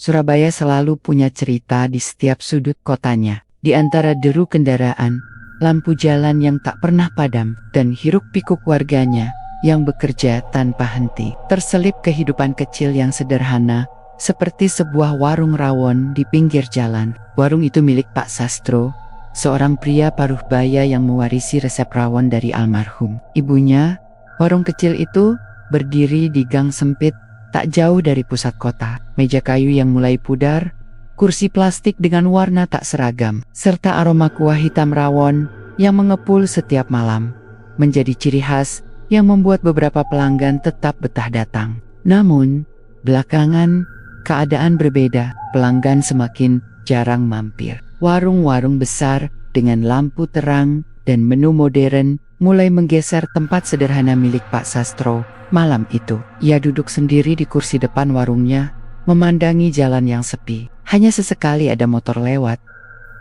Surabaya selalu punya cerita di setiap sudut kotanya. Di antara deru kendaraan, lampu jalan yang tak pernah padam, dan hiruk-pikuk warganya yang bekerja tanpa henti. Terselip kehidupan kecil yang sederhana, seperti sebuah warung rawon di pinggir jalan. Warung itu milik Pak Sastro, seorang pria paruh baya yang mewarisi resep rawon dari almarhum ibunya. Warung kecil itu berdiri di gang sempit, tak jauh dari pusat kota. Meja kayu yang mulai pudar, kursi plastik dengan warna tak seragam, serta aroma kuah hitam rawon yang mengepul setiap malam, menjadi ciri khas yang membuat beberapa pelanggan tetap betah datang. Namun, belakangan keadaan berbeda. Pelanggan semakin jarang mampir. Warung-warung besar dengan lampu terang dan menu modern mulai menggeser tempat sederhana milik Pak Sastro. Malam itu, ia duduk sendiri di kursi depan warungnya, memandangi jalan yang sepi. Hanya sesekali ada motor lewat,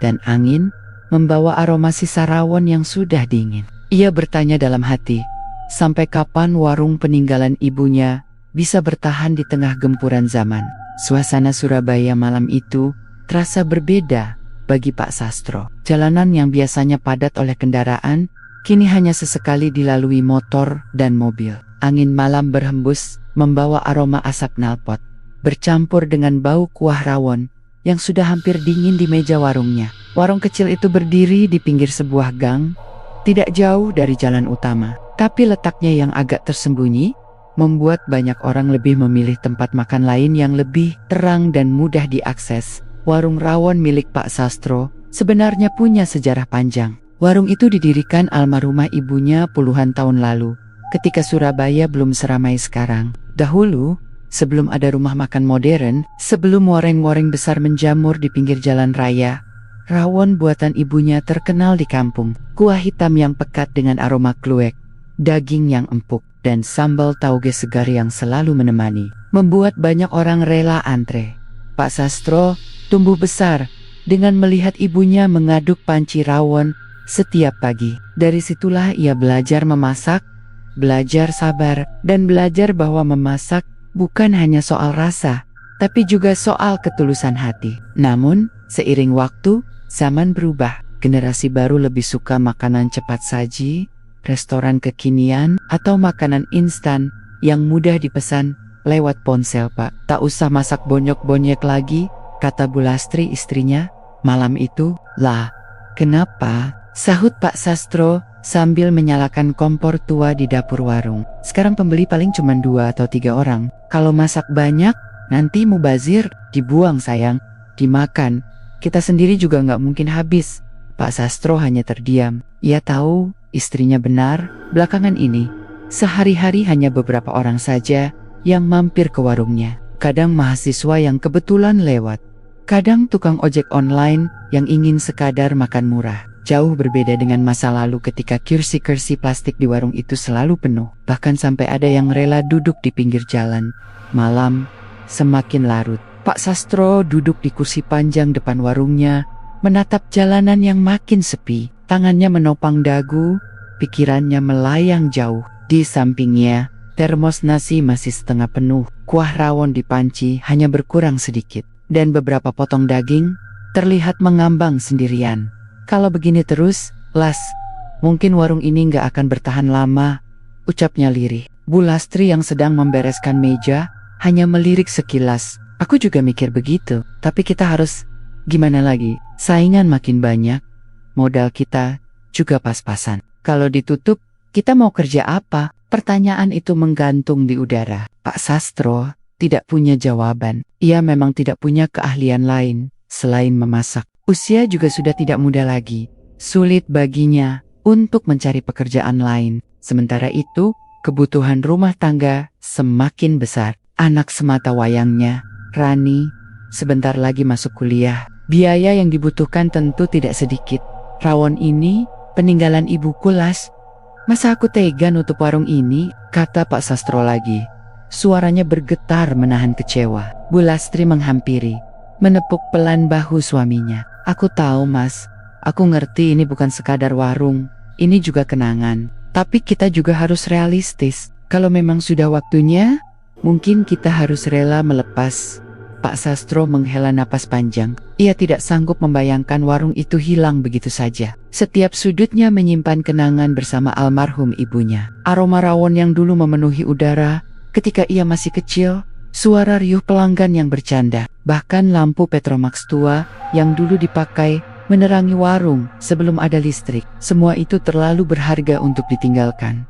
dan angin membawa aroma sisa rawon yang sudah dingin. Ia bertanya dalam hati, sampai kapan warung peninggalan ibunya bisa bertahan di tengah gempuran zaman? Suasana Surabaya malam itu terasa berbeda bagi Pak Sastro. Jalanan yang biasanya padat oleh kendaraan, kini hanya sesekali dilalui motor dan mobil. Angin malam berhembus, membawa aroma asap knalpot, bercampur dengan bau kuah rawon yang sudah hampir dingin di meja warungnya. Warung kecil itu berdiri di pinggir sebuah gang, tidak jauh dari jalan utama. Tapi letaknya yang agak tersembunyi, membuat banyak orang lebih memilih tempat makan lain yang lebih terang dan mudah diakses. Warung rawon milik Pak Sastro sebenarnya punya sejarah panjang. Warung itu didirikan almarhumah ibunya puluhan tahun lalu, ketika Surabaya belum seramai sekarang. Dahulu, sebelum ada rumah makan modern, sebelum wareng-wareng besar menjamur di pinggir jalan raya, rawon buatan ibunya terkenal di kampung. Kuah hitam yang pekat dengan aroma kluwek, daging yang empuk, dan sambal tauge segar yang selalu menemani, membuat banyak orang rela antre. Pak Sastro tumbuh besar dengan melihat ibunya mengaduk panci rawon setiap pagi. Dari situlah ia belajar memasak, belajar sabar, dan belajar bahwa memasak bukan hanya soal rasa, tapi juga soal ketulusan hati. Namun, seiring waktu, zaman berubah. Generasi baru lebih suka makanan cepat saji, restoran kekinian, atau makanan instan yang mudah dipesan lewat ponsel. Pak, tak usah masak bonyok-bonyok lagi, kata Bu Lastri istrinya. Malam itu, lah, kenapa? Sahut Pak Sastro sambil menyalakan kompor tua di dapur warung. Sekarang pembeli paling cuma 2 atau 3 orang. Kalau masak banyak, nanti mubazir, dibuang sayang, dimakan. Kita sendiri juga nggak mungkin habis. Pak Sastro hanya terdiam. Ia tahu istrinya benar. Belakangan ini, sehari-hari hanya beberapa orang saja yang mampir ke warungnya. Kadang mahasiswa yang kebetulan lewat, kadang tukang ojek online yang ingin sekadar makan murah. Jauh berbeda dengan masa lalu ketika kursi-kursi plastik di warung itu selalu penuh. Bahkan sampai ada yang rela duduk di pinggir jalan. Malam semakin larut. Pak Sastro duduk di kursi panjang depan warungnya, menatap jalanan yang makin sepi. Tangannya menopang dagu, pikirannya melayang jauh. Di sampingnya, termos nasi masih setengah penuh. Kuah rawon di panci hanya berkurang sedikit, dan beberapa potong daging terlihat mengambang sendirian. Kalau begini terus, Las, mungkin warung ini nggak akan bertahan lama, ucapnya lirih. Bu Lastri yang sedang membereskan meja hanya melirik sekilas. Aku juga mikir begitu, tapi kita harus gimana lagi? Saingan makin banyak, modal kita juga pas-pasan. Kalau ditutup, kita mau kerja apa? Pertanyaan itu menggantung di udara. Pak Sastro tidak punya jawaban. Ia memang tidak punya keahlian lain selain memasak. Usia juga sudah tidak muda lagi. Sulit baginya untuk mencari pekerjaan lain. Sementara itu, kebutuhan rumah tangga semakin besar. Anak semata wayangnya, Rani, sebentar lagi masuk kuliah. Biaya yang dibutuhkan tentu tidak sedikit. Rawon ini peninggalan ibuku, Las. Masa aku tega nutup warung ini? Kata Pak Sastro lagi. Suaranya bergetar menahan kecewa. Bu Lastri menghampiri, menepuk pelan bahu suaminya. Aku tahu, Mas. Aku ngerti ini bukan sekadar warung. Ini juga kenangan. Tapi kita juga harus realistis. Kalau memang sudah waktunya, mungkin kita harus rela melepas Pak Sastro menghela napas panjang. Ia tidak sanggup membayangkan warung itu hilang begitu saja. Setiap sudutnya menyimpan kenangan bersama almarhum ibunya. Aroma rawon yang dulu memenuhi udara ketika ia masih kecil, suara riuh pelanggan yang bercanda, bahkan lampu Petromax tua yang dulu dipakai menerangi warung sebelum ada listrik. Semua itu terlalu berharga untuk ditinggalkan.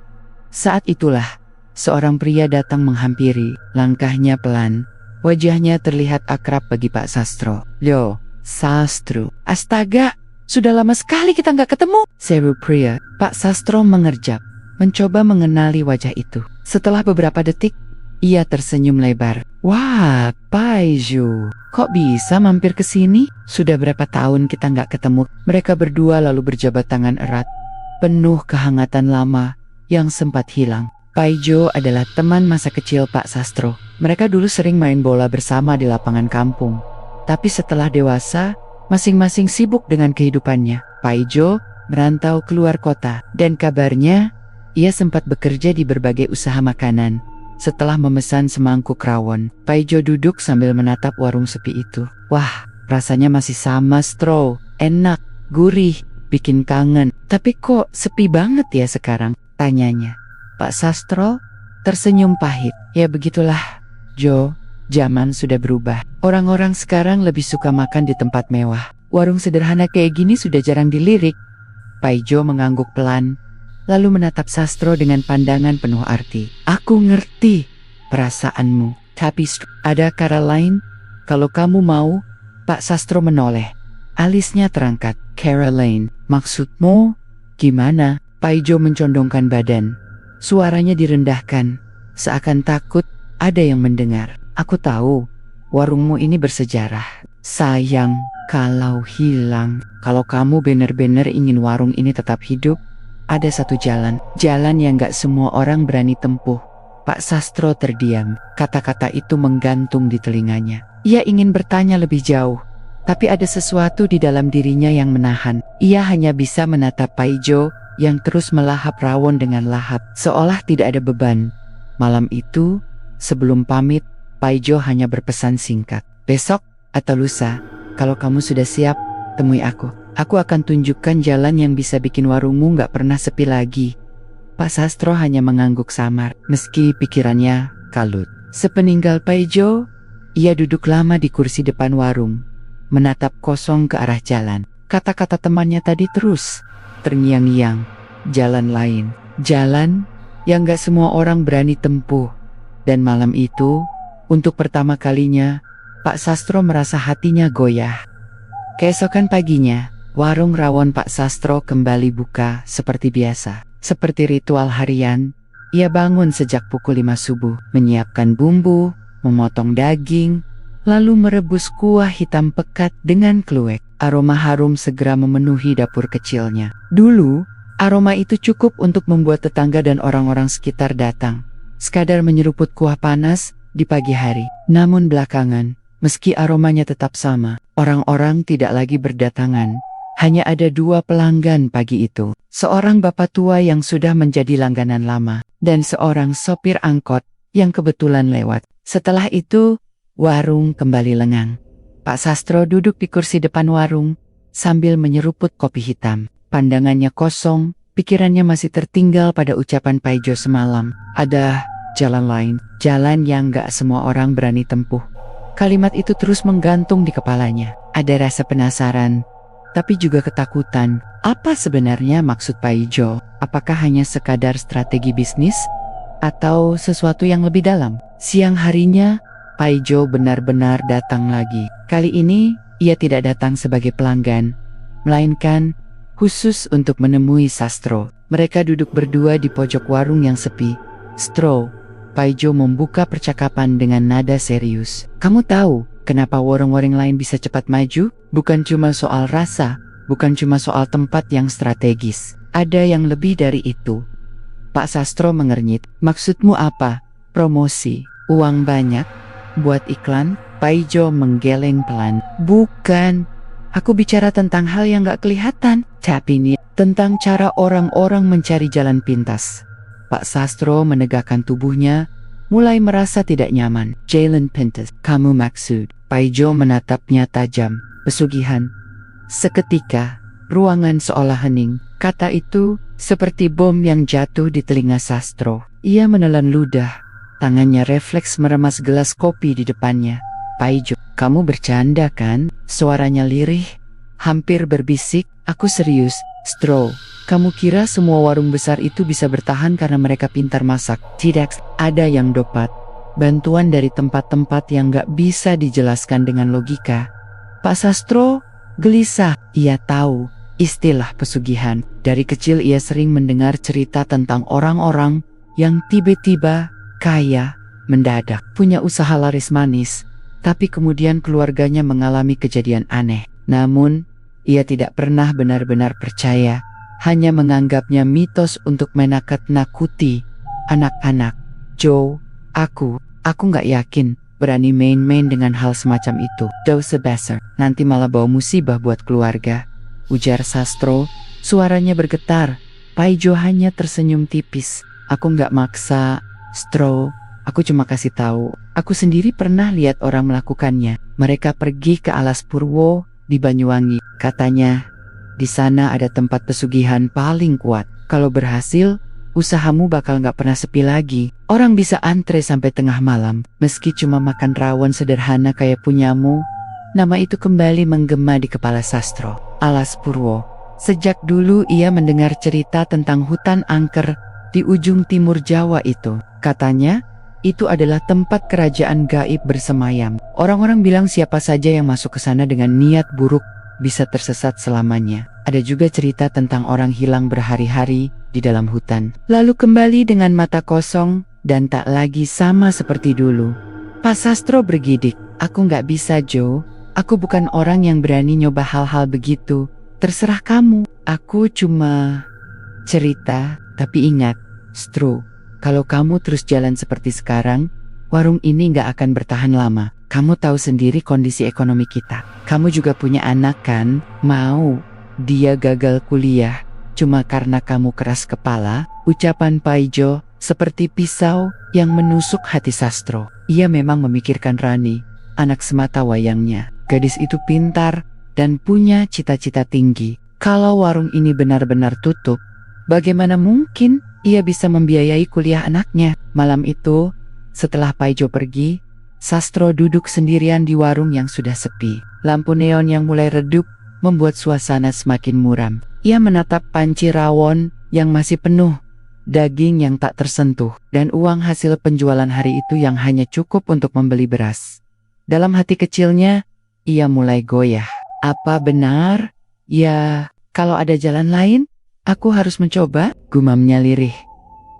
Saat itulah, seorang pria datang menghampiri, langkahnya pelan. Wajahnya terlihat akrab bagi Pak Sastro. "Yo, Sastro. Astaga, sudah lama sekali kita nggak ketemu," seru pria. Pak Sastro mengerjap, mencoba mengenali wajah itu. Setelah beberapa detik, ia tersenyum lebar. "Wah, Paijo, kok bisa mampir ke sini? Sudah berapa tahun kita nggak ketemu?" Mereka berdua lalu berjabat tangan erat, penuh kehangatan lama yang sempat hilang. Paijo adalah teman masa kecil Pak Sastro. Mereka dulu sering main bola bersama di lapangan kampung. Tapi setelah dewasa, masing-masing sibuk dengan kehidupannya. Paijo merantau keluar kota, dan kabarnya ia sempat bekerja di berbagai usaha makanan. Setelah memesan semangkuk rawon, Paijo duduk sambil menatap warung sepi itu. "Wah, rasanya masih sama, Stro. Enak, gurih, bikin kangen. Tapi kok sepi banget ya sekarang?" tanyanya. Pak Sastro tersenyum pahit. "Ya begitulah, Jo. Zaman sudah berubah. Orang-orang sekarang lebih suka makan di tempat mewah. Warung sederhana kayak gini sudah jarang dilirik." Paijo mengangguk pelan, lalu menatap Sastro dengan pandangan penuh arti. "Aku ngerti perasaanmu. Tapi ada cara lain kalau kamu mau." Pak Sastro menoleh. Alisnya terangkat. "Cara lain? Maksudmu gimana?" Paijo mencondongkan badan. Suaranya direndahkan, seakan takut ada yang mendengar. "Aku tahu, warungmu ini bersejarah. Sayang kalau hilang. Kalau kamu benar-benar ingin warung ini tetap hidup, ada satu jalan. Jalan yang gak semua orang berani tempuh." Pak Sastro terdiam. Kata-kata itu menggantung di telinganya. Ia ingin bertanya lebih jauh, tapi ada sesuatu di dalam dirinya yang menahan. Ia hanya bisa menatap Paijo yang terus melahap rawon dengan lahap, seolah tidak ada beban. Malam itu, sebelum pamit, Paijo hanya berpesan singkat. "Besok atau lusa, kalau kamu sudah siap, temui aku. Aku akan tunjukkan jalan yang bisa bikin warungmu gak pernah sepi lagi." Pak Sastro hanya mengangguk samar, meski pikirannya kalut. Sepeninggal Paijo, ia duduk lama di kursi depan warung, menatap kosong ke arah jalan. Kata-kata temannya tadi terus terngiang-ngiang. Jalan lain, jalan yang gak semua orang berani tempuh. Dan malam itu, untuk pertama kalinya, Pak Sastro merasa hatinya goyah. Keesokan paginya, warung rawon Pak Sastro kembali buka seperti biasa. Seperti ritual harian, ia bangun sejak pukul 5 subuh, menyiapkan bumbu, memotong daging, lalu merebus kuah hitam pekat dengan kluwek. Aroma harum segera memenuhi dapur kecilnya. Dulu, aroma itu cukup untuk membuat tetangga dan orang-orang sekitar datang, sekadar menyeruput kuah panas di pagi hari. Namun belakangan, meski aromanya tetap sama, orang-orang tidak lagi berdatangan. Hanya ada 2 pelanggan pagi itu. Seorang bapak tua yang sudah menjadi langganan lama, dan seorang sopir angkot yang kebetulan lewat. Setelah itu, warung kembali lengang. Pak Sastro duduk di kursi depan warung, sambil menyeruput kopi hitam. Pandangannya kosong, pikirannya masih tertinggal pada ucapan Paijo semalam. Ada jalan lain, jalan yang gak semua orang berani tempuh. Kalimat itu terus menggantung di kepalanya. Ada rasa penasaran, tapi juga ketakutan. Apa sebenarnya maksud Paijo? Apakah hanya sekadar strategi bisnis? Atau sesuatu yang lebih dalam? Siang harinya, Paijo benar-benar datang lagi. Kali ini, ia tidak datang sebagai pelanggan, melainkan khusus untuk menemui Sastro. Mereka duduk berdua di pojok warung yang sepi. "Stro," Paijo membuka percakapan dengan nada serius. "Kamu tahu kenapa warung-warung lain bisa cepat maju? Bukan cuma soal rasa, bukan cuma soal tempat yang strategis. Ada yang lebih dari itu." Pak Sastro mengernyit. "Maksudmu apa? Promosi? Uang banyak? Buat iklan?" Paijo menggeleng pelan. "Bukan. Aku bicara tentang hal yang gak kelihatan. Tapi ini tentang cara orang-orang mencari jalan pintas." Pak Sastro menegakkan tubuhnya, mulai merasa tidak nyaman. "Jalan pintas? Kamu maksud Paijo menatapnya tajam. Pesugihan. Seketika, ruangan seolah hening. Kata itu seperti bom yang jatuh di telinga Sastro. Ia menelan ludah. Tangannya refleks meremas gelas kopi di depannya. Paijo, kamu bercanda kan? Suaranya lirih, hampir berbisik. Aku serius, Stro. Kamu kira semua warung besar itu bisa bertahan karena mereka pintar masak? Tidak, ada yang dopat. Bantuan dari tempat-tempat yang gak bisa dijelaskan dengan logika. Pak Sastro gelisah. Ia tahu istilah pesugihan. Dari kecil ia sering mendengar cerita tentang orang-orang yang tiba-tiba kaya, mendadak punya usaha laris manis, tapi kemudian keluarganya mengalami kejadian aneh. Namun, ia tidak pernah benar-benar percaya, hanya menganggapnya mitos untuk menakut-nakuti anak-anak. Joe, aku gak yakin berani main-main dengan hal semacam itu. Dosa besar, nanti malah bawa musibah buat keluarga, ujar Sastro. Suaranya bergetar. Paijo hanya tersenyum tipis. Aku gak maksa, Stro. Aku cuma kasih tahu. Aku sendiri pernah lihat orang melakukannya. Mereka pergi ke Alas Purwo di Banyuwangi. Katanya, di sana ada tempat pesugihan paling kuat. Kalau berhasil, usahamu bakal gak pernah sepi lagi. Orang bisa antre sampai tengah malam. Meski cuma makan rawon sederhana kayak punyamu. Nama itu kembali menggema di kepala Sastro. Alas Purwo. Sejak dulu ia mendengar cerita tentang hutan angker di ujung timur Jawa itu. Katanya, itu adalah tempat kerajaan gaib bersemayam. Orang-orang bilang siapa saja yang masuk ke sana dengan niat buruk bisa tersesat selamanya. Ada juga cerita tentang orang hilang berhari-hari di dalam hutan, lalu kembali dengan mata kosong dan tak lagi sama seperti dulu. Pak Sastro bergidik. Aku gak bisa, Joe. Aku bukan orang yang berani nyoba hal-hal begitu. Terserah kamu. Aku cuma cerita. Tapi ingat, Stro, kalau kamu terus jalan seperti sekarang, warung ini gak akan bertahan lama. Kamu tahu sendiri kondisi ekonomi kita. Kamu juga punya anak kan? Mau dia gagal kuliah cuma karena kamu keras kepala? Ucapan Paijo seperti pisau yang menusuk hati Sastro. Ia memang memikirkan Rani, anak semata wayangnya. Gadis itu pintar dan punya cita-cita tinggi. Kalau warung ini benar-benar tutup, bagaimana mungkin ia bisa membiayai kuliah anaknya? Malam itu, setelah Paijo pergi, Sastro duduk sendirian di warung yang sudah sepi. Lampu neon yang mulai redup membuat suasana semakin muram. Ia menatap panci rawon yang masih penuh, daging yang tak tersentuh, dan uang hasil penjualan hari itu yang hanya cukup untuk membeli beras. Dalam hati kecilnya, ia mulai goyah. Apa benar? Ya, kalau ada jalan lain, aku harus mencoba, gumamnya lirih.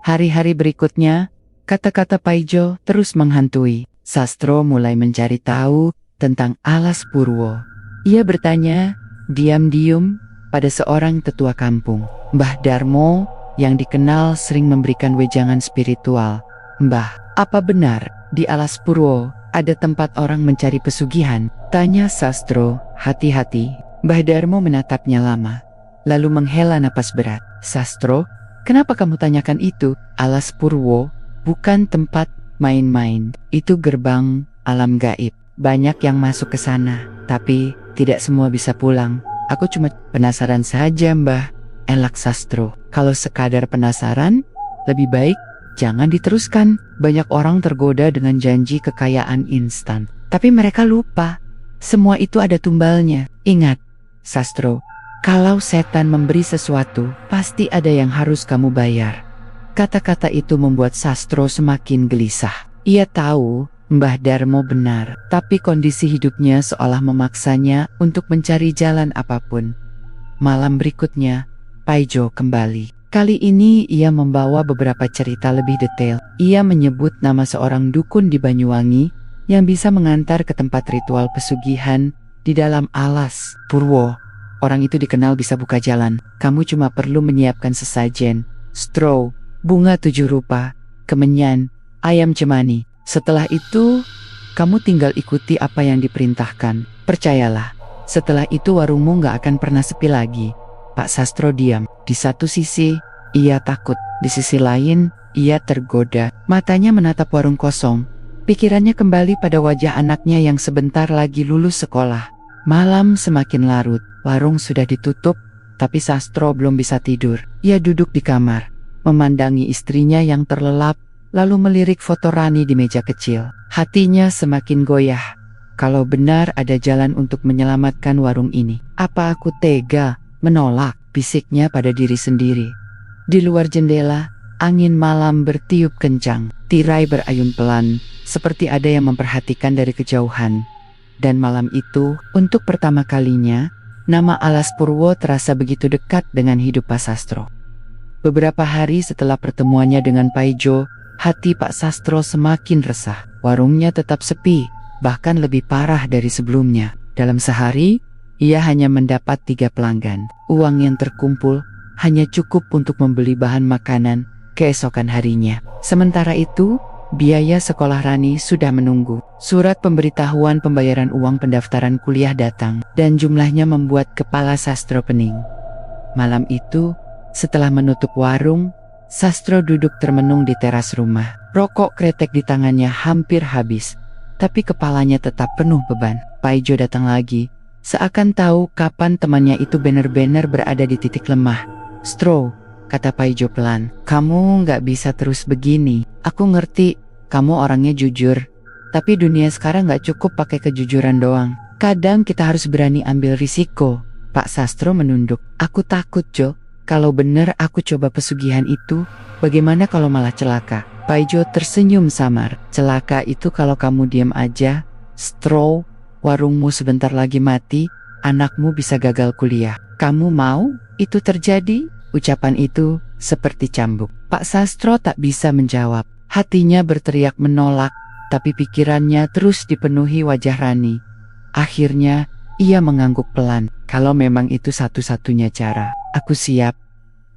Hari-hari berikutnya, kata-kata Paijo terus menghantui. Sastro mulai mencari tahu tentang Alas Purwo. Ia bertanya, diam-diam, pada seorang tetua kampung, Mbah Darmo, yang dikenal sering memberikan wejangan spiritual. Mbah, apa benar di Alas Purwo ada tempat orang mencari pesugihan? Tanya Sastro, hati-hati. Mbah Darmo menatapnya lama, lalu menghela napas berat. Sastro, kenapa kamu tanyakan itu? Alas Purwo bukan tempat main-main. Itu gerbang alam gaib. Banyak yang masuk ke sana, tapi tidak semua bisa pulang. Aku cuma penasaran saja, Mbah. Elak Sastro. Kalau sekadar penasaran, lebih baik jangan diteruskan. Banyak orang tergoda dengan janji kekayaan instan, tapi mereka lupa semua itu ada tumbalnya. Ingat, Sastro, kalau setan memberi sesuatu, pasti ada yang harus kamu bayar. Kata-kata itu membuat Sastro semakin gelisah. Ia tahu Mbah Darmo benar, tapi kondisi hidupnya seolah memaksanya untuk mencari jalan apapun. Malam berikutnya, Paijo kembali. Kali ini ia membawa beberapa cerita lebih detail. Ia menyebut nama seorang dukun di Banyuwangi yang bisa mengantar ke tempat ritual pesugihan di dalam Alas Purwo. Orang itu dikenal bisa buka jalan. Kamu cuma perlu menyiapkan sesajen, straw, bunga 7 rupa, kemenyan, ayam cemani. Setelah itu, kamu tinggal ikuti apa yang diperintahkan. Percayalah, setelah itu warungmu gak akan pernah sepi lagi. Pak Sastro diam. Di satu sisi, ia takut. Di sisi lain, ia tergoda. Matanya menatap warung kosong, Pikirannya kembali pada wajah anaknya yang sebentar lagi lulus sekolah. Malam semakin larut, warung sudah ditutup, tapi Sastro belum bisa tidur. Ia duduk di kamar, memandangi istrinya yang terlelap, lalu melirik foto Rani di meja kecil. Hatinya semakin goyah. Kalau benar ada jalan untuk menyelamatkan warung ini, apa aku tega menolak? Bisiknya pada diri sendiri. Di luar jendela, angin malam bertiup kencang. Tirai berayun pelan, seperti ada yang memperhatikan dari kejauhan. Dan malam itu, untuk pertama kalinya, nama Alas Purwo terasa begitu dekat dengan hidup Pak Sastro. Beberapa hari setelah pertemuannya dengan Paijo, hati Pak Sastro semakin resah. Warungnya tetap sepi, bahkan lebih parah dari sebelumnya. Dalam sehari, ia hanya mendapat 3 pelanggan. Uang yang terkumpul hanya cukup untuk membeli bahan makanan keesokan harinya. Sementara itu, biaya sekolah Rani sudah menunggu. Surat pemberitahuan pembayaran uang pendaftaran kuliah datang, dan jumlahnya membuat kepala Sastro pening. Malam itu, setelah menutup warung, Sastro duduk termenung di teras rumah. Rokok kretek di tangannya hampir habis, tapi kepalanya tetap penuh beban. Paijo datang lagi, seakan tahu kapan temannya itu benar-benar berada di titik lemah. "Stro," kata Paijo pelan, "kamu nggak bisa terus begini. Aku ngerti, kamu orangnya jujur. Tapi dunia sekarang nggak cukup pakai kejujuran doang. Kadang kita harus berani ambil risiko." Pak Sastro menunduk. "Aku takut, Jo. Kalau benar aku coba pesugihan itu, bagaimana kalau malah celaka?" Paijo tersenyum samar. "Celaka itu kalau kamu diam aja, Stro. Warungmu sebentar lagi mati, anakmu bisa gagal kuliah. Kamu mau itu terjadi?" Ucapan itu seperti cambuk. Pak Sastro tak bisa menjawab. Hatinya berteriak menolak, tapi pikirannya terus dipenuhi wajah Rani. Akhirnya, ia mengangguk pelan. "Kalau memang itu satu-satunya cara, aku siap."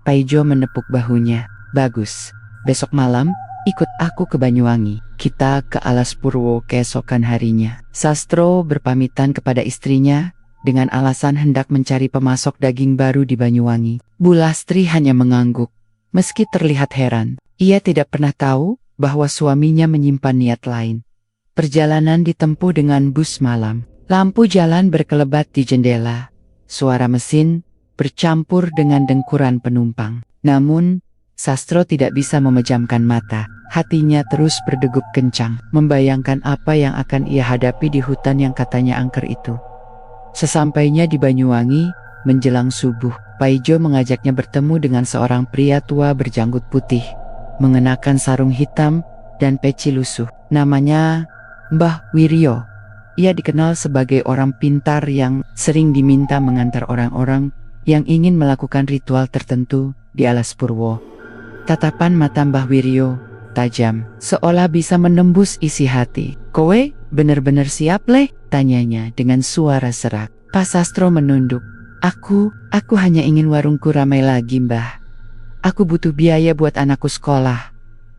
Paijo menepuk bahunya. "Bagus. Besok malam, ikut aku ke Banyuwangi. Kita ke Alas Purwo keesokan harinya." Sastro berpamitan kepada istrinya dengan alasan hendak mencari pemasok daging baru di Banyuwangi. Bu Lastri hanya mengangguk. Meski terlihat heran, ia tidak pernah tahu bahwa suaminya menyimpan niat lain. Perjalanan ditempuh dengan bus malam. Lampu jalan berkelebat di jendela. Suara mesin bercampur dengan dengkuran penumpang. Namun, Sastro tidak bisa memejamkan mata. Hatinya terus berdegup kencang, membayangkan apa yang akan ia hadapi di hutan yang katanya angker itu. Sesampainya di Banyuwangi, menjelang subuh, Paijo mengajaknya bertemu dengan seorang pria tua berjanggut putih, mengenakan sarung hitam dan peci lusuh. Namanya Mbah Wiryo. Ia dikenal sebagai orang pintar yang sering diminta mengantar orang-orang yang ingin melakukan ritual tertentu di Alas Purwo. Tatapan mata Mbah Wiryo tajam, seolah bisa menembus isi hati. "Kowe bener-bener siap, Leh?" tanyanya dengan suara serak. Pak Sastro menunduk. Aku hanya ingin warungku ramai lagi, Mbah. Aku butuh biaya buat anakku sekolah."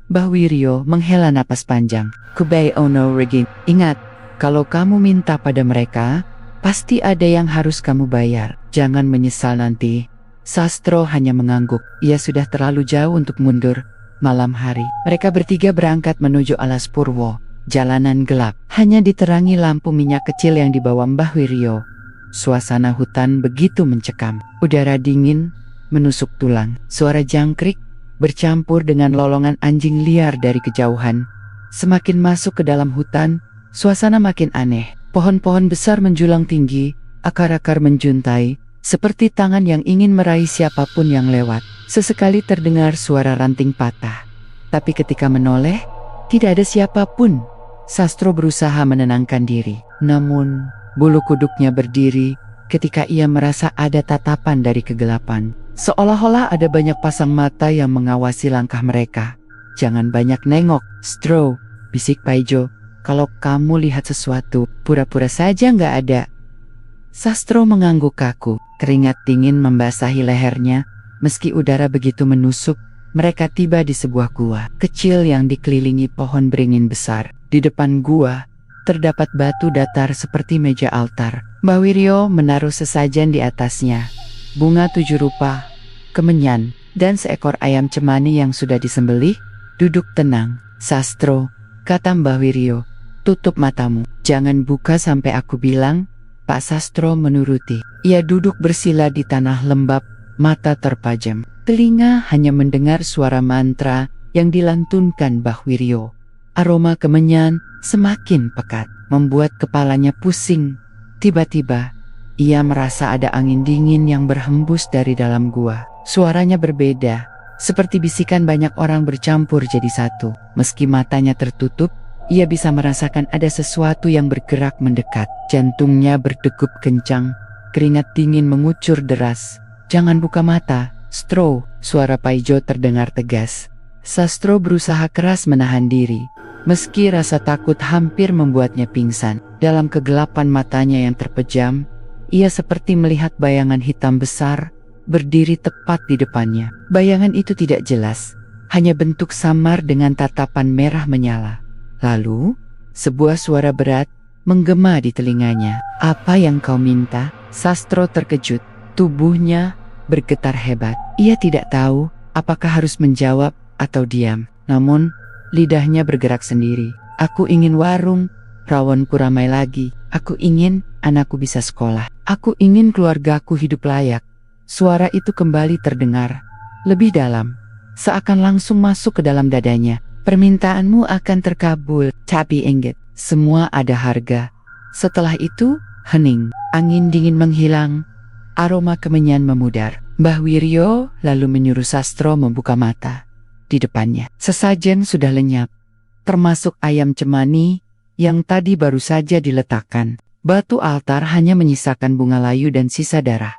Mbah Wiryo menghela napas panjang. "Kubai ono regi. Ingat, kalau kamu minta pada mereka, pasti ada yang harus kamu bayar. Jangan menyesal nanti." Sastro hanya mengangguk. Ia sudah terlalu jauh untuk mundur. Malam hari, mereka bertiga berangkat menuju Alas Purwo. Jalanan gelap, hanya diterangi lampu minyak kecil yang dibawa Mbah Wiryo. Suasana hutan begitu mencekam. Udara dingin menusuk tulang. Suara jangkrik bercampur dengan lolongan anjing liar dari kejauhan. Semakin masuk ke dalam hutan, suasana makin aneh. Pohon-pohon besar menjulang tinggi, akar-akar menjuntai, seperti tangan yang ingin meraih siapapun yang lewat. Sesekali terdengar suara ranting patah. Tapi ketika menoleh, tidak ada siapapun. Sastro berusaha menenangkan diri. Namun, bulu kuduknya berdiri ketika ia merasa ada tatapan dari kegelapan. Seolah-olah ada banyak pasang mata yang mengawasi langkah mereka. "Jangan banyak nengok, Stro," bisik Paijo. "Kalau kamu lihat sesuatu, pura-pura saja nggak ada." Sastro mengangguk kaku. Keringat dingin membasahi lehernya. Meski udara begitu menusuk, mereka tiba di sebuah gua kecil yang dikelilingi pohon beringin besar. Di depan gua, terdapat batu datar seperti meja altar. Mbah Wiryo menaruh sesajen di atasnya. Bunga 7 rupa, kemenyan, dan seekor ayam cemani yang sudah disembelih, duduk tenang. "Sastro, kata Mbah Wiryo. Tutup matamu, jangan buka sampai aku bilang. Pak Sastro menuruti. Ia duduk bersila di tanah lembab, mata terpajam. Telinga hanya mendengar suara mantra yang dilantunkan Mbah Wiryo. Aroma kemenyan semakin pekat, membuat kepalanya pusing. Tiba-tiba, ia merasa ada angin dingin yang berhembus dari dalam gua. Suaranya berbeda, seperti bisikan banyak orang bercampur jadi satu. Meski matanya tertutup, ia bisa merasakan ada sesuatu yang bergerak mendekat. Jantungnya berdegup kencang, keringat dingin mengucur deras. Jangan buka mata, Stro, suara Paijo terdengar tegas. Sastro berusaha keras menahan diri, meski rasa takut hampir membuatnya pingsan. Dalam kegelapan matanya yang terpejam, ia seperti melihat bayangan hitam besar berdiri tepat di depannya. Bayangan itu tidak jelas, hanya bentuk samar dengan tatapan merah menyala. Lalu, sebuah suara berat menggema di telinganya. Apa yang kau minta? Sastro terkejut, tubuhnya bergetar hebat. Ia tidak tahu apakah harus menjawab atau diam. Namun, lidahnya bergerak sendiri. Aku ingin warung, rawonku ramai lagi. Aku ingin anakku bisa sekolah. Aku ingin keluargaku hidup layak. Suara itu kembali terdengar, lebih dalam, seakan langsung masuk ke dalam dadanya. Permintaanmu akan terkabul, tapi ingat, semua ada harga. Setelah itu, hening, angin dingin menghilang, aroma kemenyan memudar. Mbah Wiryo lalu menyuruh Sastro membuka mata. Di depannya, sesajen sudah lenyap, termasuk ayam cemani yang tadi baru saja diletakkan. Batu altar hanya menyisakan bunga layu dan sisa darah.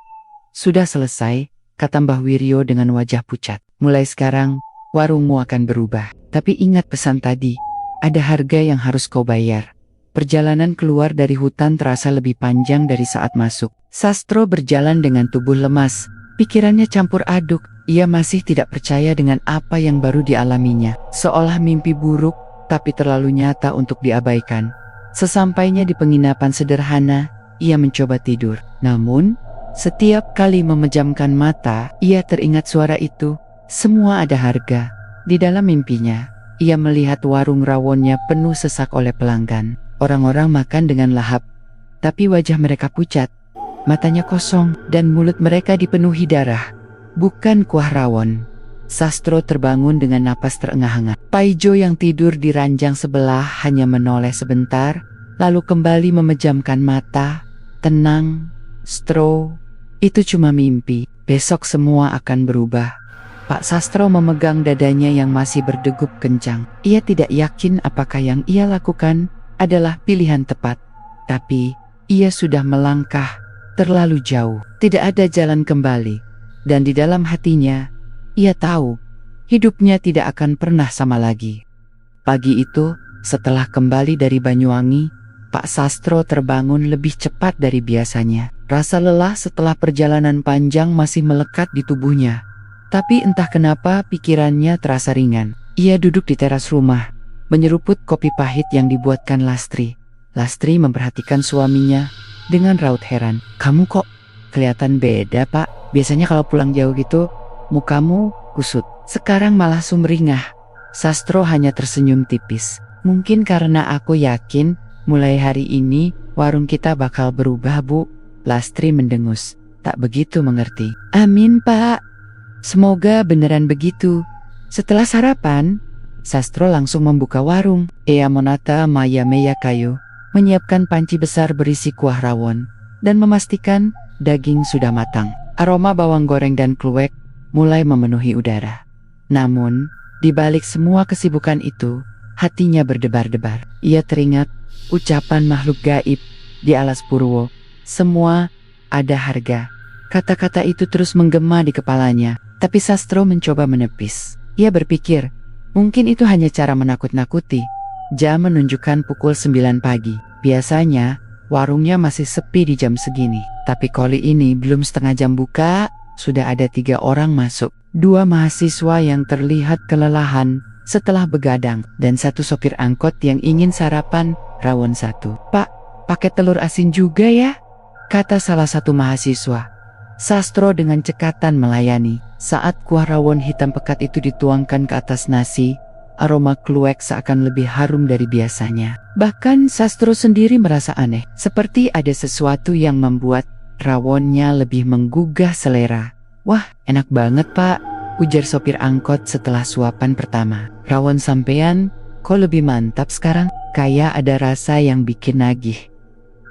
Sudah selesai, kata Mbah Wiryo dengan wajah pucat. Mulai sekarang, warungmu akan berubah. Tapi ingat pesan tadi, ada harga yang harus kau bayar. Perjalanan keluar dari hutan terasa lebih panjang dari saat masuk. Sastro berjalan dengan tubuh lemas, pikirannya campur aduk. Ia masih tidak percaya dengan apa yang baru dialaminya. Seolah mimpi buruk, tapi terlalu nyata untuk diabaikan. Sesampainya di penginapan sederhana, ia mencoba tidur. Namun, setiap kali memejamkan mata, ia teringat suara itu. Semua ada harga. Di dalam mimpinya, ia melihat warung rawonnya penuh sesak oleh pelanggan. Orang-orang makan dengan lahap, tapi wajah mereka pucat, matanya kosong, dan mulut mereka dipenuhi darah. Bukan kuah rawon. Sastro terbangun dengan napas terengah-engah. Paijo yang tidur di ranjang sebelah hanya menoleh sebentar, lalu kembali memejamkan mata. Tenang, Stro, itu cuma mimpi. Besok semua akan berubah. Pak Sastro memegang dadanya yang masih berdegup kencang. Ia tidak yakin apakah yang ia lakukan adalah pilihan tepat. Tapi, ia sudah melangkah terlalu jauh. Tidak ada jalan kembali. Dan di dalam hatinya, ia tahu hidupnya tidak akan pernah sama lagi. Pagi itu, setelah kembali dari Banyuwangi, Pak Sastro terbangun lebih cepat dari biasanya. Rasa lelah setelah perjalanan panjang masih melekat di tubuhnya. Tapi entah kenapa pikirannya terasa ringan. Ia duduk di teras rumah, menyeruput kopi pahit yang dibuatkan Lastri. Lastri memperhatikan suaminya dengan raut heran. Kamu kok kelihatan beda, Pak? Biasanya kalau pulang jauh gitu, mukamu kusut. Sekarang malah sumringah. Sastro hanya tersenyum tipis. Mungkin karena aku yakin mulai hari ini warung kita bakal berubah, Bu. Lastri mendengus. Tak begitu mengerti. Amin, Pak. Semoga beneran begitu. Setelah sarapan, Sastro langsung membuka warung. Ea Monata Maya Meya Kayu menyiapkan panci besar berisi kuah rawon dan memastikan daging sudah matang. Aroma bawang goreng dan kluwek mulai memenuhi udara. Namun, di balik semua kesibukan itu, hatinya berdebar-debar. Ia teringat ucapan makhluk gaib di alas Purwo. Semua ada harga. Kata-kata itu terus menggema di kepalanya. Tapi Sastro mencoba menepis. Ia berpikir, mungkin itu hanya cara menakut-nakuti. Jam menunjukkan pukul 9 pagi. Biasanya, warungnya masih sepi di jam segini. Tapi kali ini belum setengah jam buka, sudah ada 3 orang masuk. 2 mahasiswa yang terlihat kelelahan setelah begadang, dan 1 sopir angkot yang ingin sarapan rawon 1. Pak, pakai telur asin juga ya? Kata salah satu mahasiswa. Sastro dengan cekatan melayani. Saat kuah rawon hitam pekat itu dituangkan ke atas nasi, aroma kluwek seakan lebih harum dari biasanya. Bahkan Sastro sendiri merasa aneh, seperti ada sesuatu yang membuat rawonnya lebih menggugah selera. "Wah, enak banget pak," ujar sopir angkot setelah suapan pertama. "Rawon sampean kok lebih mantap sekarang? Kayak ada rasa yang bikin nagih."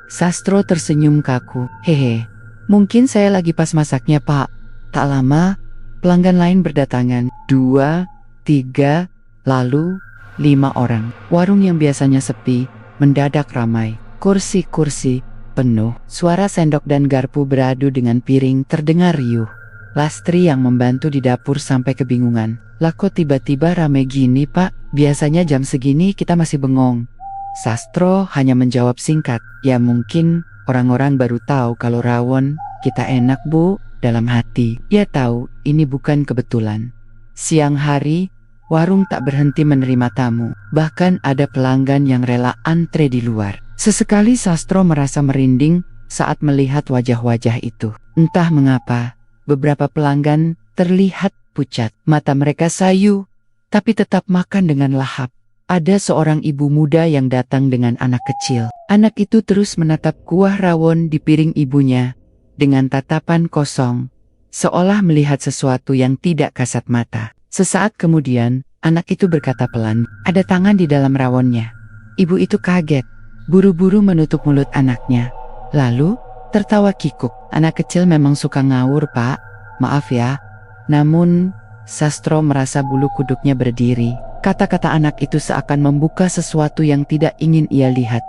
Sastro tersenyum kaku. "Hehe, mungkin saya lagi pas masaknya pak." Tak lama, pelanggan lain berdatangan. 2, 3, lalu 5 orang. Warung yang biasanya sepi, mendadak ramai. Kursi-kursi penuh. Suara sendok dan garpu beradu dengan piring terdengar riuh. Lastri yang membantu di dapur sampai kebingungan. "Lah kok tiba-tiba rame gini pak? Biasanya jam segini kita masih bengong." Sastro hanya menjawab singkat, "Ya mungkin orang-orang baru tahu kalau rawon kita enak bu." Dalam hati, ia tahu ini bukan kebetulan. Siang hari, warung tak berhenti menerima tamu. Bahkan ada pelanggan yang rela antre di luar. Sesekali Sastro merasa merinding saat melihat wajah-wajah itu. Entah mengapa, beberapa pelanggan terlihat pucat. Mata mereka sayu, tapi tetap makan dengan lahap. Ada seorang ibu muda yang datang dengan anak kecil. Anak itu terus menatap kuah rawon di piring ibunya dengan tatapan kosong, seolah melihat sesuatu yang tidak kasat mata. Sesaat kemudian, anak itu berkata pelan, "Ada tangan di dalam rawonnya." Ibu itu kaget, buru-buru menutup mulut anaknya. Lalu, tertawa kikuk. "Anak kecil memang suka ngawur pak, maaf ya." Namun, Sastro merasa bulu kuduknya berdiri. Kata-kata anak itu seakan membuka sesuatu yang tidak ingin ia lihat.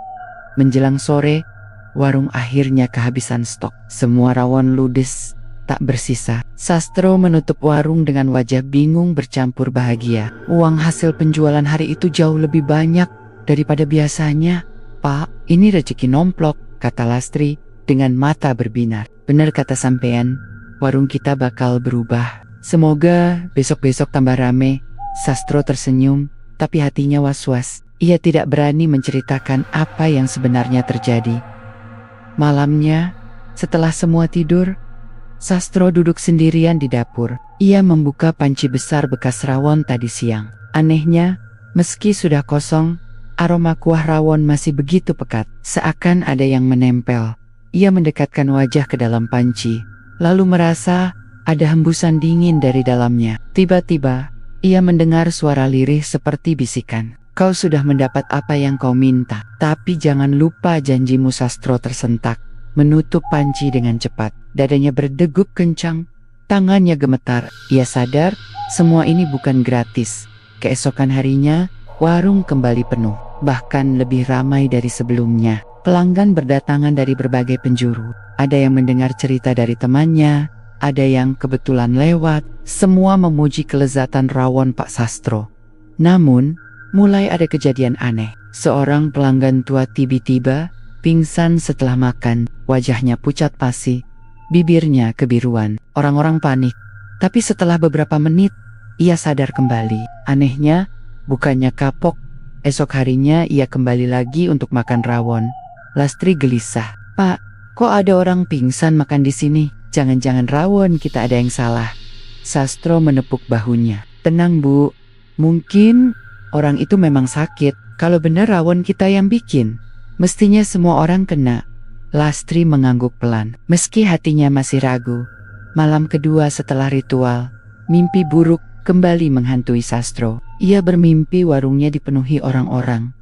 Menjelang sore, warung akhirnya kehabisan stok. Semua rawon ludes, tak bersisa. Sastro menutup warung dengan wajah bingung bercampur bahagia. Uang hasil penjualan hari itu jauh lebih banyak daripada biasanya. "Pak, ini rezeki nomplok," kata Lastri dengan mata berbinar. "Benar kata sampean, warung kita bakal berubah. Semoga besok-besok tambah rame." Sastro tersenyum, tapi hatinya was-was. Ia tidak berani menceritakan apa yang sebenarnya terjadi. Malamnya, setelah semua tidur, Sastro duduk sendirian di dapur. Ia membuka panci besar bekas rawon tadi siang. Anehnya, meski sudah kosong, aroma kuah rawon masih begitu pekat, seakan ada yang menempel. Ia mendekatkan wajah ke dalam panci, lalu merasa ada hembusan dingin dari dalamnya. Tiba-tiba, ia mendengar suara lirih seperti bisikan. "Kau sudah mendapat apa yang kau minta, tapi jangan lupa janjimu." Sastro tersentak, menutup panci dengan cepat. Dadanya berdegup kencang, tangannya gemetar. Ia sadar semua ini bukan gratis. Keesokan harinya, warung kembali penuh, bahkan lebih ramai dari sebelumnya. Pelanggan berdatangan dari berbagai penjuru. Ada yang mendengar cerita dari temannya, ada yang kebetulan lewat. Semua memuji kelezatan rawon Pak Sastro. Namun, mulai ada kejadian aneh. Seorang pelanggan tua tiba-tiba pingsan setelah makan. Wajahnya pucat pasi, bibirnya kebiruan. Orang-orang panik. Tapi setelah beberapa menit, ia sadar kembali. Anehnya, bukannya kapok. Esok harinya ia kembali lagi untuk makan rawon. Lastri gelisah. "Pak, kok ada orang pingsan makan di sini? Jangan-jangan rawon kita ada yang salah." Sastro menepuk bahunya. "Tenang bu, mungkin orang itu memang sakit. Kalau benar rawon kita yang bikin, mestinya semua orang kena." Lastri mengangguk pelan, meski hatinya masih ragu. Malam kedua setelah ritual, mimpi buruk kembali menghantui Sastro. Ia bermimpi warungnya dipenuhi orang-orang,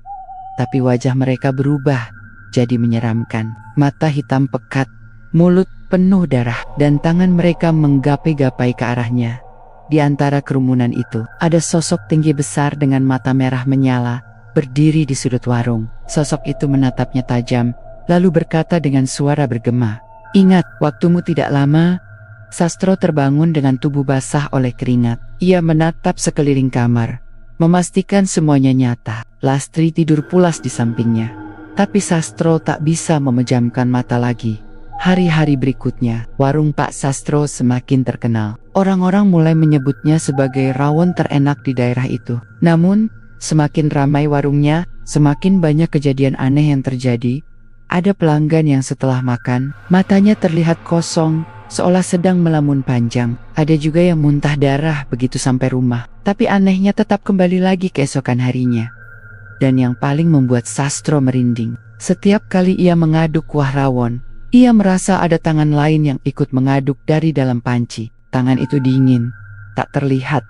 tapi wajah mereka berubah jadi menyeramkan. Mata hitam pekat, mulut penuh darah, dan tangan mereka menggapai-gapai ke arahnya. Di antara kerumunan itu, ada sosok tinggi besar dengan mata merah menyala, berdiri di sudut warung. Sosok itu menatapnya tajam, lalu berkata dengan suara bergema, "Ingat, waktumu tidak lama." Sastro terbangun dengan tubuh basah oleh keringat. Ia menatap sekeliling kamar, memastikan semuanya nyata. Lastri tidur pulas di sampingnya. Tapi Sastro tak bisa memejamkan mata lagi. Hari-hari berikutnya, warung Pak Sastro semakin terkenal. Orang-orang mulai menyebutnya sebagai rawon terenak di daerah itu. Namun, semakin ramai warungnya, semakin banyak kejadian aneh yang terjadi. Ada pelanggan yang setelah makan, matanya terlihat kosong, seolah sedang melamun panjang. Ada juga yang muntah darah begitu sampai rumah. Tapi anehnya tetap kembali lagi keesokan harinya. Dan yang paling membuat Sastro merinding, setiap kali ia mengaduk kuah rawon, ia merasa ada tangan lain yang ikut mengaduk dari dalam panci. Tangan itu dingin, tak terlihat,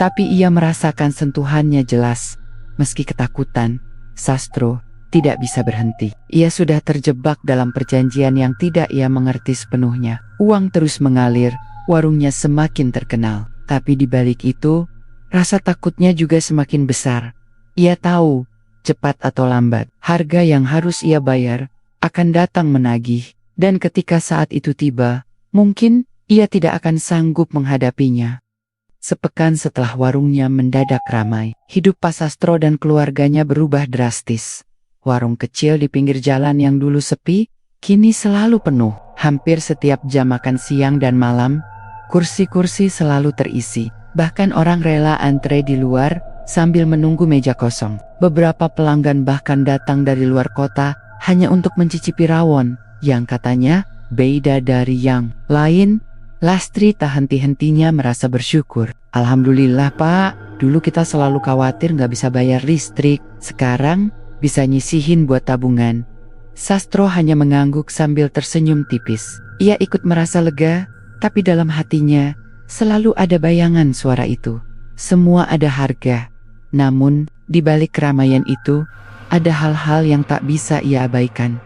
tapi ia merasakan sentuhannya jelas. Meski ketakutan, Sastro tidak bisa berhenti. Ia sudah terjebak dalam perjanjian yang tidak ia mengerti sepenuhnya. Uang terus mengalir, warungnya semakin terkenal. Tapi di balik itu, rasa takutnya juga semakin besar. Ia tahu, cepat atau lambat, harga yang harus ia bayar akan datang menagih. Dan ketika saat itu tiba, mungkin ia tidak akan sanggup menghadapinya. Sepekan setelah warungnya mendadak ramai, hidup Pak Sastro dan keluarganya berubah drastis. Warung kecil di pinggir jalan yang dulu sepi, kini selalu penuh. Hampir setiap jam makan siang dan malam, kursi-kursi selalu terisi. Bahkan orang rela antre di luar sambil menunggu meja kosong. Beberapa pelanggan bahkan datang dari luar kota hanya untuk mencicipi rawon, yang katanya beda dari yang lain. Lastri tak henti-hentinya merasa bersyukur. Alhamdulillah Pak, dulu kita selalu khawatir nggak bisa bayar listrik. Sekarang bisa nyisihin buat tabungan. Sastro hanya mengangguk sambil tersenyum tipis. Ia ikut merasa lega, tapi dalam hatinya selalu ada bayangan suara itu. Semua ada harga. Namun, di balik keramaian itu, ada hal-hal yang tak bisa ia abaikan.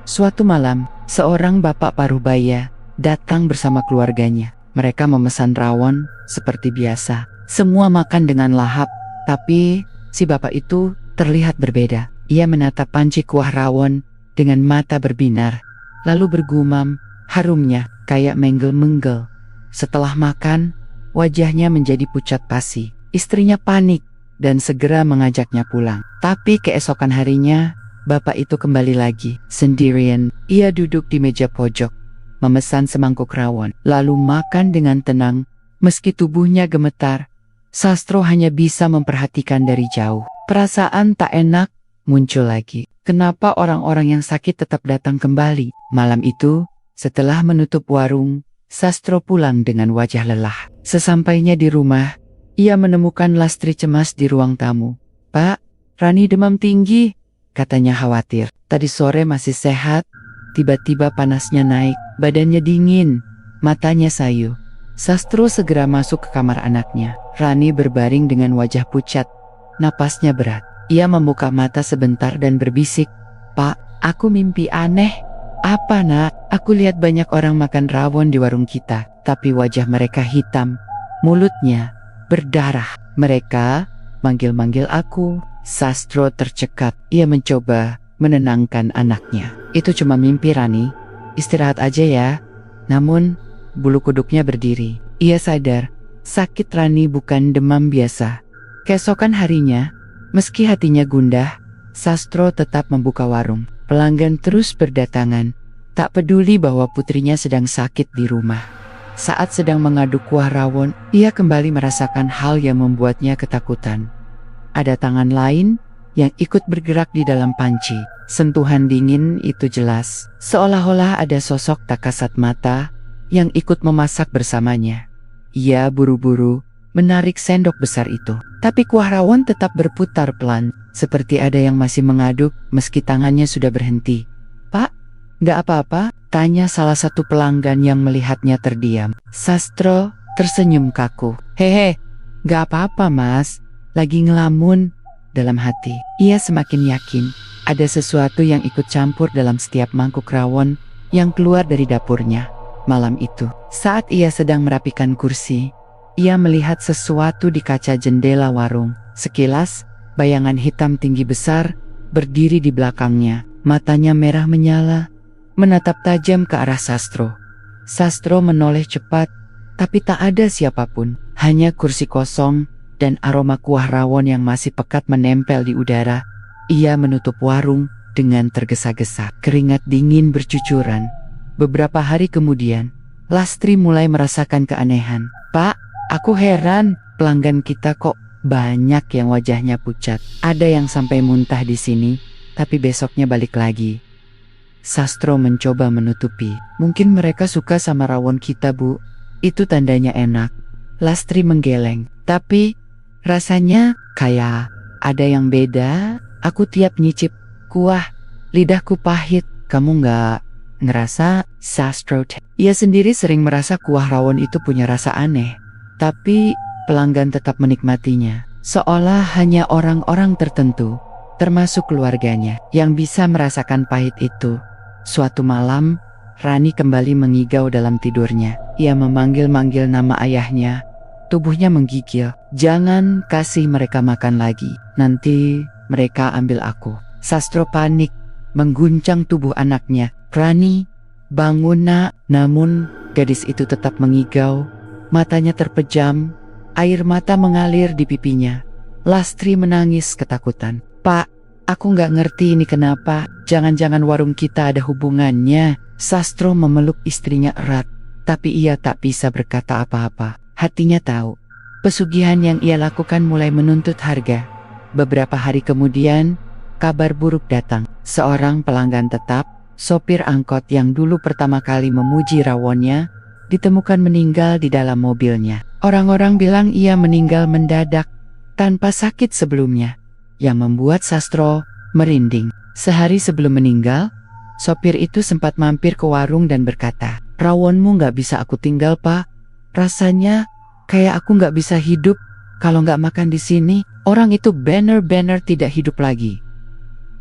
Suatu malam, seorang bapak paruh-baya datang bersama keluarganya. Mereka memesan rawon seperti biasa. Semua makan dengan lahap, tapi si bapak itu terlihat berbeda. Ia menatap panci kuah rawon dengan mata berbinar, lalu bergumam, harumnya kayak menggel-menggel. Setelah makan, wajahnya menjadi pucat pasi. Istrinya panik dan segera mengajaknya pulang. Tapi keesokan harinya, bapak itu kembali lagi, sendirian. Ia duduk di meja pojok, memesan semangkuk rawon, lalu makan dengan tenang. Meski tubuhnya gemetar, Sastro hanya bisa memperhatikan dari jauh. Perasaan tak enak muncul lagi. Kenapa orang-orang yang sakit tetap datang kembali? Malam itu, setelah menutup warung, Sastro pulang dengan wajah lelah. Sesampainya di rumah, ia menemukan Lastri cemas di ruang tamu. Pak, Rani demam tinggi, katanya khawatir. Tadi sore masih sehat, tiba-tiba panasnya naik, badannya dingin, matanya sayu. Sastro segera masuk ke kamar anaknya. Rani berbaring dengan wajah pucat, napasnya berat. Ia membuka mata sebentar dan berbisik, Pak, aku mimpi aneh. Apa nak? Aku lihat banyak orang makan rawon di warung kita, tapi wajah mereka hitam, mulutnya berdarah. Mereka manggil-manggil aku. Sastro tercekat. Ia mencoba menenangkan anaknya. Itu cuma mimpi Rani, istirahat aja ya. Namun, bulu kuduknya berdiri. Ia sadar, sakit Rani bukan demam biasa. Keesokan harinya, meski hatinya gundah, Sastro tetap membuka warung. Pelanggan terus berdatangan, tak peduli bahwa putrinya sedang sakit di rumah. Saat sedang mengaduk kuah rawon, ia kembali merasakan hal yang membuatnya ketakutan. Ada tangan lain yang ikut bergerak di dalam panci. Sentuhan dingin itu jelas, seolah-olah ada sosok tak kasat mata yang ikut memasak bersamanya. Ia buru-buru menarik sendok besar itu, tapi kuah rawon tetap berputar pelan, seperti ada yang masih mengaduk meski tangannya sudah berhenti. Pak, nggak apa-apa? Tanya salah satu pelanggan yang melihatnya terdiam. Sastro tersenyum kaku. Hehe, nggak apa-apa mas, lagi ngelamun. Dalam hati, ia semakin yakin ada sesuatu yang ikut campur dalam setiap mangkuk rawon yang keluar dari dapurnya. Malam itu, saat ia sedang merapikan kursi, ia melihat sesuatu di kaca jendela warung. Sekilas, bayangan hitam tinggi besar berdiri di belakangnya. Matanya merah menyala, menatap tajam ke arah Sastro. Sastro menoleh cepat, tapi tak ada siapapun. Hanya kursi kosong dan aroma kuah rawon yang masih pekat menempel di udara. Ia menutup warung dengan tergesa-gesa. Keringat dingin bercucuran. Beberapa hari kemudian, Lastri mulai merasakan keanehan. Pak, aku heran, pelanggan kita kok banyak yang wajahnya pucat. Ada yang sampai muntah di sini, tapi besoknya balik lagi. Sastro mencoba menutupi. Mungkin mereka suka sama rawon kita, Bu. Itu tandanya enak. Lastri menggeleng. Tapi rasanya kayak ada yang beda. Aku tiap nyicip kuah, lidahku pahit. Kamu nggak ngerasa? Sastro? Ia sendiri sering merasa kuah rawon itu punya rasa aneh. Tapi pelanggan tetap menikmatinya. Seolah hanya orang-orang tertentu, termasuk keluarganya, yang bisa merasakan pahit itu. Suatu malam, Rani kembali mengigau dalam tidurnya. Ia memanggil-manggil nama ayahnya. Tubuhnya menggigil. Jangan kasih mereka makan lagi. Nanti mereka ambil aku. Sastro panik, mengguncang tubuh anaknya. Rani, bangun nak. Namun, gadis itu tetap mengigau. Matanya terpejam. Air mata mengalir di pipinya. Lastri menangis ketakutan. Pak, aku nggak ngerti ini kenapa. Jangan-jangan warung kita ada hubungannya. Sastro memeluk istrinya erat. Tapi ia tak bisa berkata apa-apa. Hatinya tahu. Pesugihan yang ia lakukan mulai menuntut harga. Beberapa hari kemudian, kabar buruk datang. Seorang pelanggan tetap, sopir angkot yang dulu pertama kali memuji rawonnya, ditemukan meninggal di dalam mobilnya. Orang-orang bilang ia meninggal mendadak, tanpa sakit sebelumnya, yang membuat Sastro merinding. Sehari sebelum meninggal, sopir itu sempat mampir ke warung dan berkata, "Rawonmu nggak bisa aku tinggal, Pak. Rasanya kayak aku nggak bisa hidup kalau nggak makan di sini." Orang itu benar-benar tidak hidup lagi.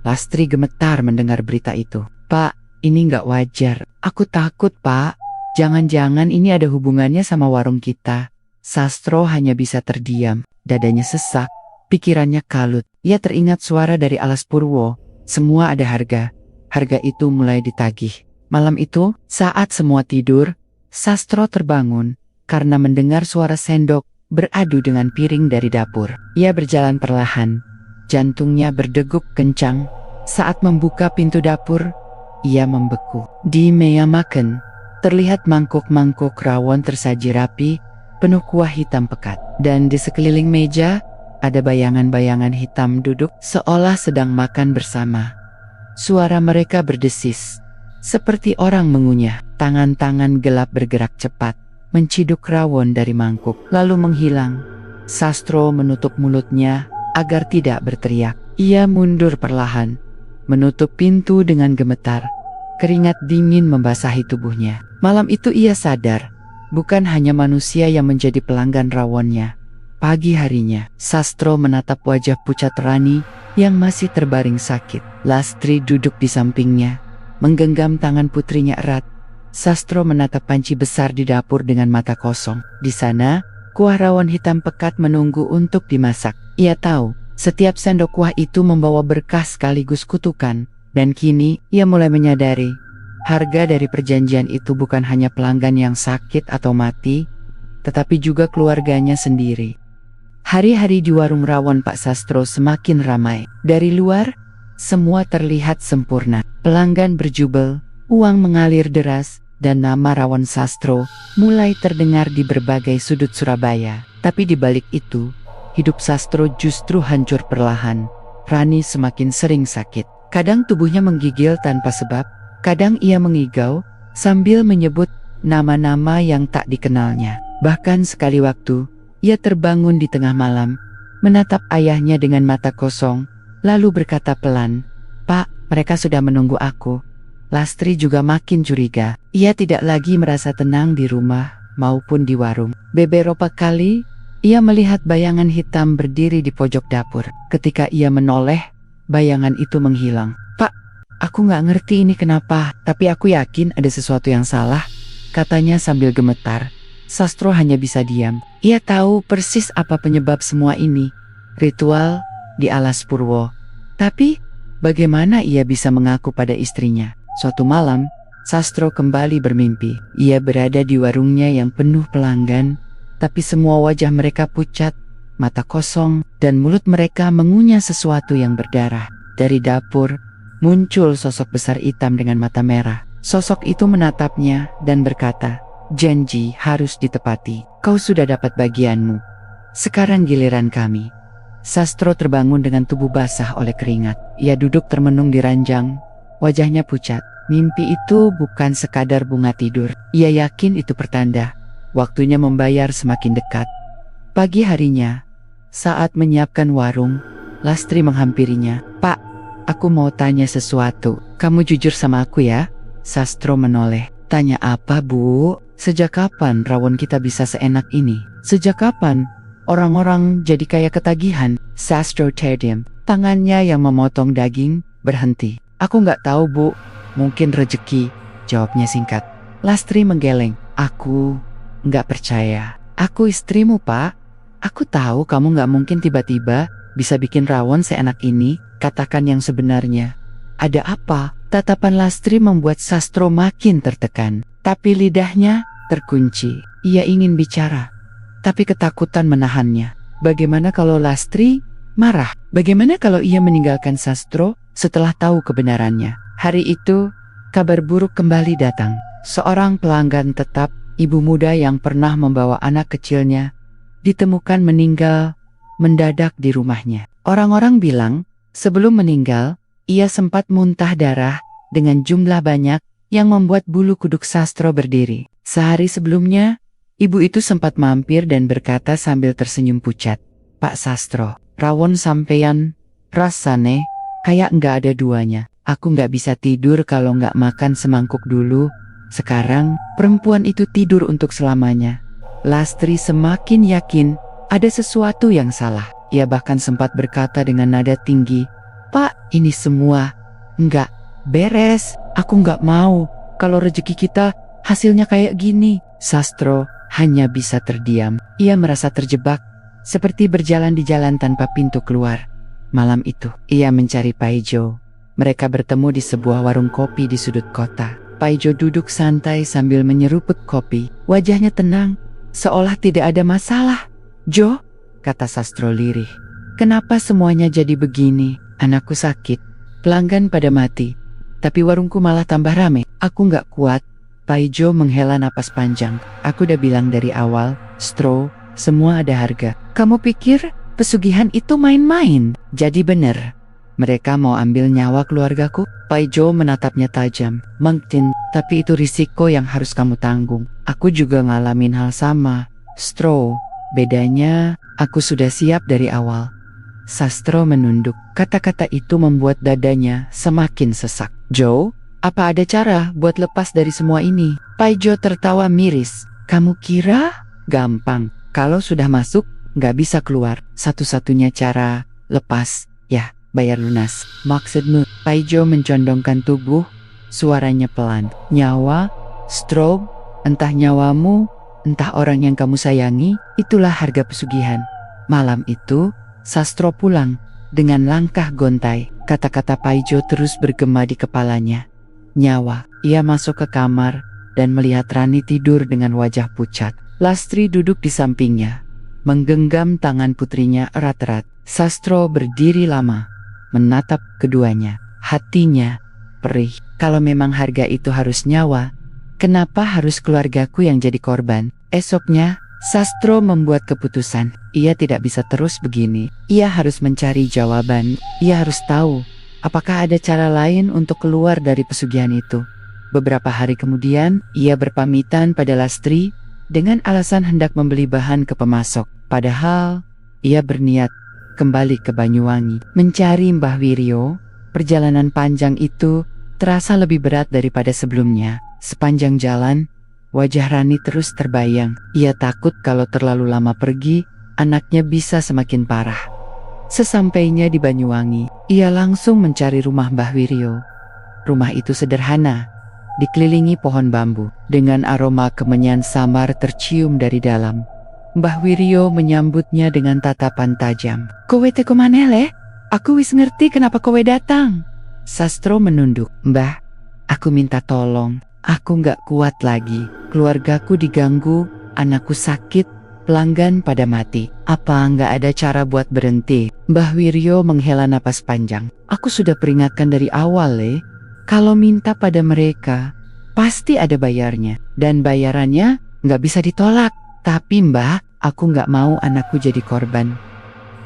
Lastri gemetar mendengar berita itu. "Pak, ini nggak wajar. Aku takut, Pak. Jangan-jangan ini ada hubungannya sama warung kita." Sastro hanya bisa terdiam. Dadanya sesak, pikirannya kalut. Ia teringat suara dari alas Purwo. Semua ada harga. Harga itu mulai ditagih. Malam itu, saat semua tidur, Sastro terbangun karena mendengar suara sendok beradu dengan piring dari dapur. Ia berjalan perlahan. Jantungnya berdegup kencang. Saat membuka pintu dapur, ia membeku. Di meja makan, terlihat mangkuk-mangkuk rawon tersaji rapi, penuh kuah hitam pekat. Dan di sekeliling meja, ada bayangan-bayangan hitam duduk seolah sedang makan bersama. Suara mereka berdesis, seperti orang mengunyah. Tangan-tangan gelap bergerak cepat, menciduk rawon dari mangkuk, lalu menghilang. Sastro menutup mulutnya agar tidak berteriak. Ia mundur perlahan, menutup pintu dengan gemetar. Keringat dingin membasahi tubuhnya. Malam itu ia sadar, bukan hanya manusia yang menjadi pelanggan rawonnya. Pagi harinya, Sastro menatap wajah pucat Rani yang masih terbaring sakit. Lastri duduk di sampingnya, menggenggam tangan putrinya erat. Sastro menatap panci besar di dapur dengan mata kosong. Di sana, kuah rawon hitam pekat menunggu untuk dimasak. Ia tahu, setiap sendok kuah itu membawa berkah sekaligus kutukan. Dan kini, ia mulai menyadari, harga dari perjanjian itu bukan hanya pelanggan yang sakit atau mati, tetapi juga keluarganya sendiri. Hari-hari di warung rawon Pak Sastro semakin ramai. Dari luar, semua terlihat sempurna. Pelanggan berjubel, uang mengalir deras, dan nama rawon Sastro mulai terdengar di berbagai sudut Surabaya. Tapi di balik itu, hidup Sastro justru hancur perlahan. Rani semakin sering sakit. Kadang tubuhnya menggigil tanpa sebab, kadang ia mengigau sambil menyebut nama-nama yang tak dikenalnya. Bahkan sekali waktu, ia terbangun di tengah malam, menatap ayahnya dengan mata kosong, lalu berkata pelan, "Pak, mereka sudah menunggu aku." Lastri juga makin curiga. Ia tidak lagi merasa tenang di rumah maupun di warung. Beberapa kali, ia melihat bayangan hitam berdiri di pojok dapur. Ketika ia menoleh, bayangan itu menghilang. "Pak, aku nggak ngerti ini kenapa, tapi aku yakin ada sesuatu yang salah," katanya sambil gemetar. Sastro hanya bisa diam. Ia tahu persis apa penyebab semua ini. Ritual di alas Purwo. Tapi, bagaimana ia bisa mengaku pada istrinya? Suatu malam, Sastro kembali bermimpi. Ia berada di warungnya yang penuh pelanggan, tapi semua wajah mereka pucat, mata kosong, dan mulut mereka mengunyah sesuatu yang berdarah. Dari dapur, muncul sosok besar hitam dengan mata merah. Sosok itu menatapnya dan berkata, "Janji harus ditepati. Kau sudah dapat bagianmu. Sekarang giliran kami." Sastro terbangun dengan tubuh basah oleh keringat. Ia duduk termenung di ranjang, wajahnya pucat. Mimpi itu bukan sekadar bunga tidur. Ia yakin itu pertanda waktunya membayar semakin dekat. Pagi harinya, saat menyiapkan warung, Lastri menghampirinya. "Pak, aku mau tanya sesuatu. Kamu jujur sama aku ya?" Sastro menoleh. "Tanya apa, Bu? Sejak kapan rawon kita bisa seenak ini? Sejak kapan orang-orang jadi kayak ketagihan?" Sastro terdiam. Tangannya yang memotong daging berhenti. "Aku nggak tahu, Bu. Mungkin rezeki," jawabnya singkat. Lastri menggeleng. "Aku nggak percaya. Aku istrimu, Pak. Aku tahu kamu nggak mungkin tiba-tiba bisa bikin rawon seenak ini. Katakan yang sebenarnya. Ada apa?" Tatapan Lastri membuat Sastro makin tertekan. Tapi lidahnya terkunci. Ia ingin bicara, tapi ketakutan menahannya. Bagaimana kalau Lastri marah? Bagaimana kalau ia meninggalkan Sastro setelah tahu kebenarannya? Hari itu, kabar buruk kembali datang. Seorang pelanggan tetap, ibu muda yang pernah membawa anak kecilnya, ditemukan meninggal mendadak di rumahnya. Orang-orang bilang, sebelum meninggal, ia sempat muntah darah dengan jumlah banyak yang membuat bulu kuduk Sastro berdiri. Sehari sebelumnya, ibu itu sempat mampir dan berkata sambil tersenyum pucat, "Pak Sastro, rawon sampeyan rasane kayak nggak ada duanya. Aku nggak bisa tidur kalau nggak makan semangkuk dulu. Sekarang, perempuan itu tidur untuk selamanya." Lastri semakin yakin ada sesuatu yang salah. Ia bahkan sempat berkata dengan nada tinggi, "Pak, ini semua nggak beres. Aku nggak mau kalau rezeki kita hasilnya kayak gini." Sastro hanya bisa terdiam. Ia merasa terjebak, seperti berjalan di jalan tanpa pintu keluar. Malam itu, ia mencari Paijo. Mereka bertemu di sebuah warung kopi di sudut kota. Paijo duduk santai sambil menyeruput kopi. Wajahnya tenang, seolah tidak ada masalah. "Jo," kata Sastro lirih, "kenapa semuanya jadi begini? Anakku sakit, pelanggan pada mati, tapi warungku malah tambah rame. Aku nggak kuat." Paijo menghela napas panjang. "Aku udah bilang dari awal, Stro, semua ada harga. Kamu pikir pesugihan itu main-main? Jadi bener mereka mau ambil nyawa keluargaku?" Paijo menatapnya tajam. "Mungkin, tapi itu risiko yang harus kamu tanggung. Aku juga ngalamin hal sama, Stro. Bedanya, aku sudah siap dari awal." Sastro menunduk. Kata-kata itu membuat dadanya semakin sesak. "Jo, apa ada cara buat lepas dari semua ini?" Paijo tertawa miris. "Kamu kira gampang? Kalau sudah masuk, nggak bisa keluar. Satu-satunya cara lepas, ya, bayar lunas." "Maksudmu?" Paijo mencondongkan tubuh, suaranya pelan. "Nyawa, Stro, entah nyawamu, entah orang yang kamu sayangi, itulah harga pesugihan." Malam itu, Sastro pulang dengan langkah gontai. Kata-kata Paijo terus bergema di kepalanya. Nyawa. Ia masuk ke kamar dan melihat Rani tidur dengan wajah pucat. Lastri duduk di sampingnya, menggenggam tangan putrinya erat-erat. Sastro berdiri lama, menatap keduanya. Hatinya perih. Kalau memang harga itu harus nyawa, kenapa harus keluargaku yang jadi korban? Esoknya, Sastro membuat keputusan. Ia tidak bisa terus begini. Ia harus mencari jawaban. Ia harus tahu apakah ada cara lain untuk keluar dari pesugihan itu. Beberapa hari kemudian, ia berpamitan pada Lastri dengan alasan hendak membeli bahan ke pemasok. Padahal, ia berniat kembali ke Banyuwangi. Mencari Mbah Wiryo, perjalanan panjang itu terasa lebih berat daripada sebelumnya. Sepanjang jalan, wajah Rani terus terbayang. Ia takut kalau terlalu lama pergi, anaknya bisa semakin parah. Sesampainya di Banyuwangi, ia langsung mencari rumah Mbah Wiryo. Rumah itu sederhana, dikelilingi pohon bambu. Dengan aroma kemenyan samar tercium dari dalam. Mbah Wiryo menyambutnya dengan tatapan tajam. "Kowe teko maneh le? Aku wis ngerti kenapa kowe datang." Sastro menunduk. "Mbah, aku minta tolong. Aku nggak kuat lagi. Keluargaku diganggu, anakku sakit, pelanggan pada mati. Apa nggak ada cara buat berhenti?" Mbah Wiryo menghela napas panjang. "Aku sudah peringatkan dari awal, Le. Kalau minta pada mereka, pasti ada bayarnya. Dan bayarannya nggak bisa ditolak. Tapi Mbah, aku nggak mau anakku jadi korban.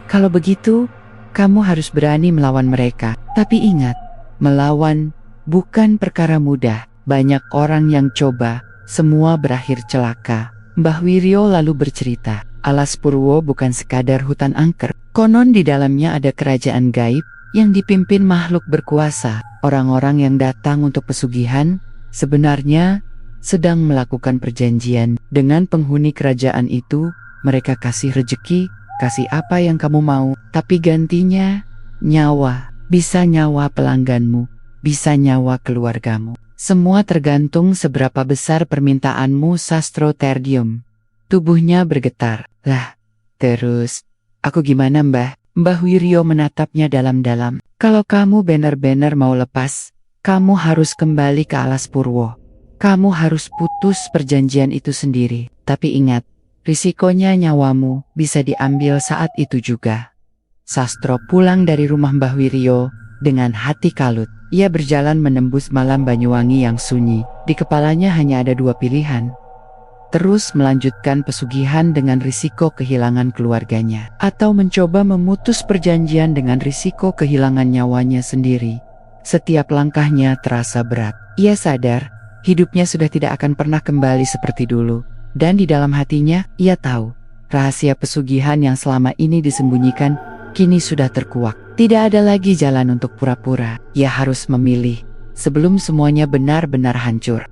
Kalau begitu, kamu harus berani melawan mereka. Tapi ingat, melawan bukan perkara mudah. Banyak orang yang coba, semua berakhir celaka. Mbah Wiryo lalu bercerita, Alas Purwo bukan sekadar hutan angker. Konon di dalamnya ada kerajaan gaib yang dipimpin makhluk berkuasa. Orang-orang yang datang untuk pesugihan sebenarnya sedang melakukan perjanjian dengan penghuni kerajaan itu. Mereka kasih rejeki, kasih apa yang kamu mau, tapi gantinya nyawa. Bisa nyawa pelangganmu, bisa nyawa keluargamu. Semua tergantung seberapa besar permintaanmu, Sastro Terdium. Tubuhnya bergetar. Lah, terus, aku gimana Mbah? Mbah Wiryo menatapnya dalam-dalam. Kalau kamu benar-benar mau lepas, kamu harus kembali ke Alas Purwo. Kamu harus putus perjanjian itu sendiri. Tapi ingat, risikonya nyawamu bisa diambil saat itu juga. Sastro pulang dari rumah Mbah Wiryo dengan hati kalut. Ia berjalan menembus malam Banyuwangi yang sunyi. Di kepalanya hanya ada dua pilihan. Terus melanjutkan pesugihan dengan risiko kehilangan keluarganya, atau mencoba memutus perjanjian dengan risiko kehilangan nyawanya sendiri. Setiap langkahnya terasa berat. Ia sadar, hidupnya sudah tidak akan pernah kembali seperti dulu. Dan di dalam hatinya, ia tahu, rahasia pesugihan yang selama ini disembunyikan, kini sudah terkuak. Tidak ada lagi jalan untuk pura-pura. Ia harus memilih sebelum semuanya benar-benar hancur.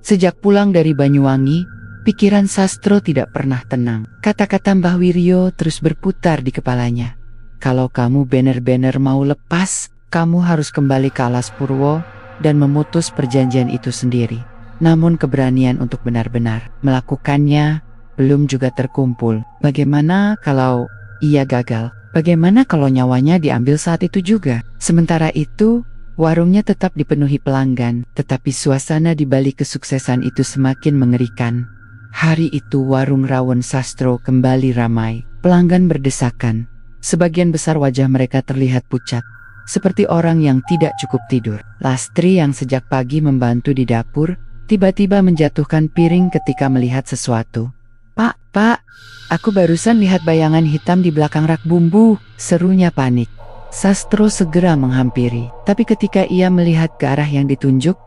Sejak pulang dari Banyuwangi, pikiran Sastro tidak pernah tenang. Kata-kata Mbah Wiryo terus berputar di kepalanya. Kalau kamu benar-benar mau lepas, kamu harus kembali ke Alas Purwo dan memutus perjanjian itu sendiri. Namun keberanian untuk benar-benar melakukannya belum juga terkumpul. Bagaimana kalau ia gagal? Bagaimana kalau nyawanya diambil saat itu juga? Sementara itu, warungnya tetap dipenuhi pelanggan, tetapi suasana di balik kesuksesan itu semakin mengerikan. Hari itu warung rawon Sastro kembali ramai. Pelanggan berdesakan. Sebagian besar wajah mereka terlihat pucat, seperti orang yang tidak cukup tidur. Lastri yang sejak pagi membantu di dapur, tiba-tiba menjatuhkan piring ketika melihat sesuatu. Pak, aku barusan lihat bayangan hitam di belakang rak bumbu, serunya panik. Sastro segera menghampiri, tapi ketika ia melihat ke arah yang ditunjuk,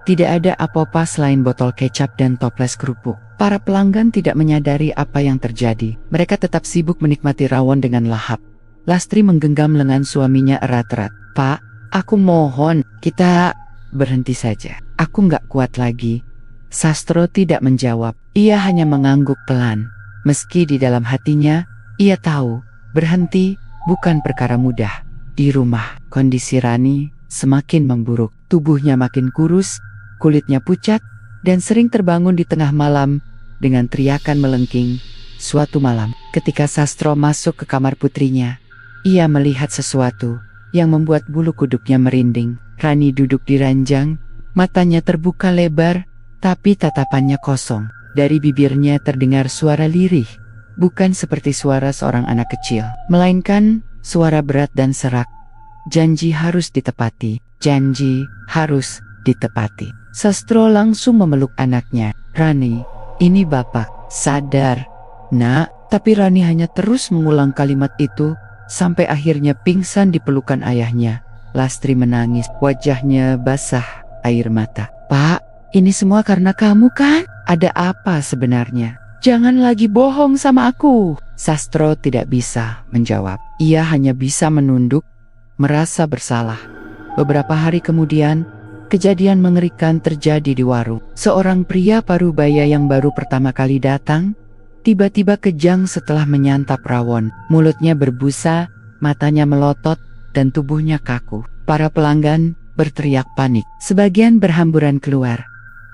tidak ada apa-apa selain botol kecap dan toples kerupuk. Para pelanggan tidak menyadari apa yang terjadi. Mereka tetap sibuk menikmati rawon dengan lahap. Lastri menggenggam lengan suaminya erat-erat. Pak, aku mohon, kita berhenti saja. Aku nggak kuat lagi. Sastro tidak menjawab. Ia hanya mengangguk pelan. Meski di dalam hatinya, ia tahu berhenti bukan perkara mudah. Di rumah, kondisi Rani semakin memburuk. Tubuhnya makin kurus, kulitnya pucat, dan sering terbangun di tengah malam dengan teriakan melengking. Suatu malam, ketika Sastro masuk ke kamar putrinya, ia melihat sesuatu yang membuat bulu kuduknya merinding. Rani duduk di ranjang, matanya terbuka lebar, tapi tatapannya kosong. Dari bibirnya terdengar suara lirih, bukan seperti suara seorang anak kecil, melainkan suara berat dan serak. Janji harus ditepati, janji harus ditepati. Sastro langsung memeluk anaknya. Rani, ini bapak, sadar. Nak, tapi Rani hanya terus mengulang kalimat itu, sampai akhirnya pingsan di pelukan ayahnya. Lastri menangis, wajahnya basah air mata. Pak, ini semua karena kamu kan? Ada apa sebenarnya? Jangan lagi bohong sama aku. Sastro tidak bisa menjawab. Ia hanya bisa menunduk, merasa bersalah. Beberapa hari kemudian, kejadian mengerikan terjadi di warung. Seorang pria parubaya yang baru pertama kali datang, tiba-tiba kejang setelah menyantap rawon. Mulutnya berbusa, matanya melotot, dan tubuhnya kaku. Para pelanggan berteriak panik. Sebagian berhamburan keluar.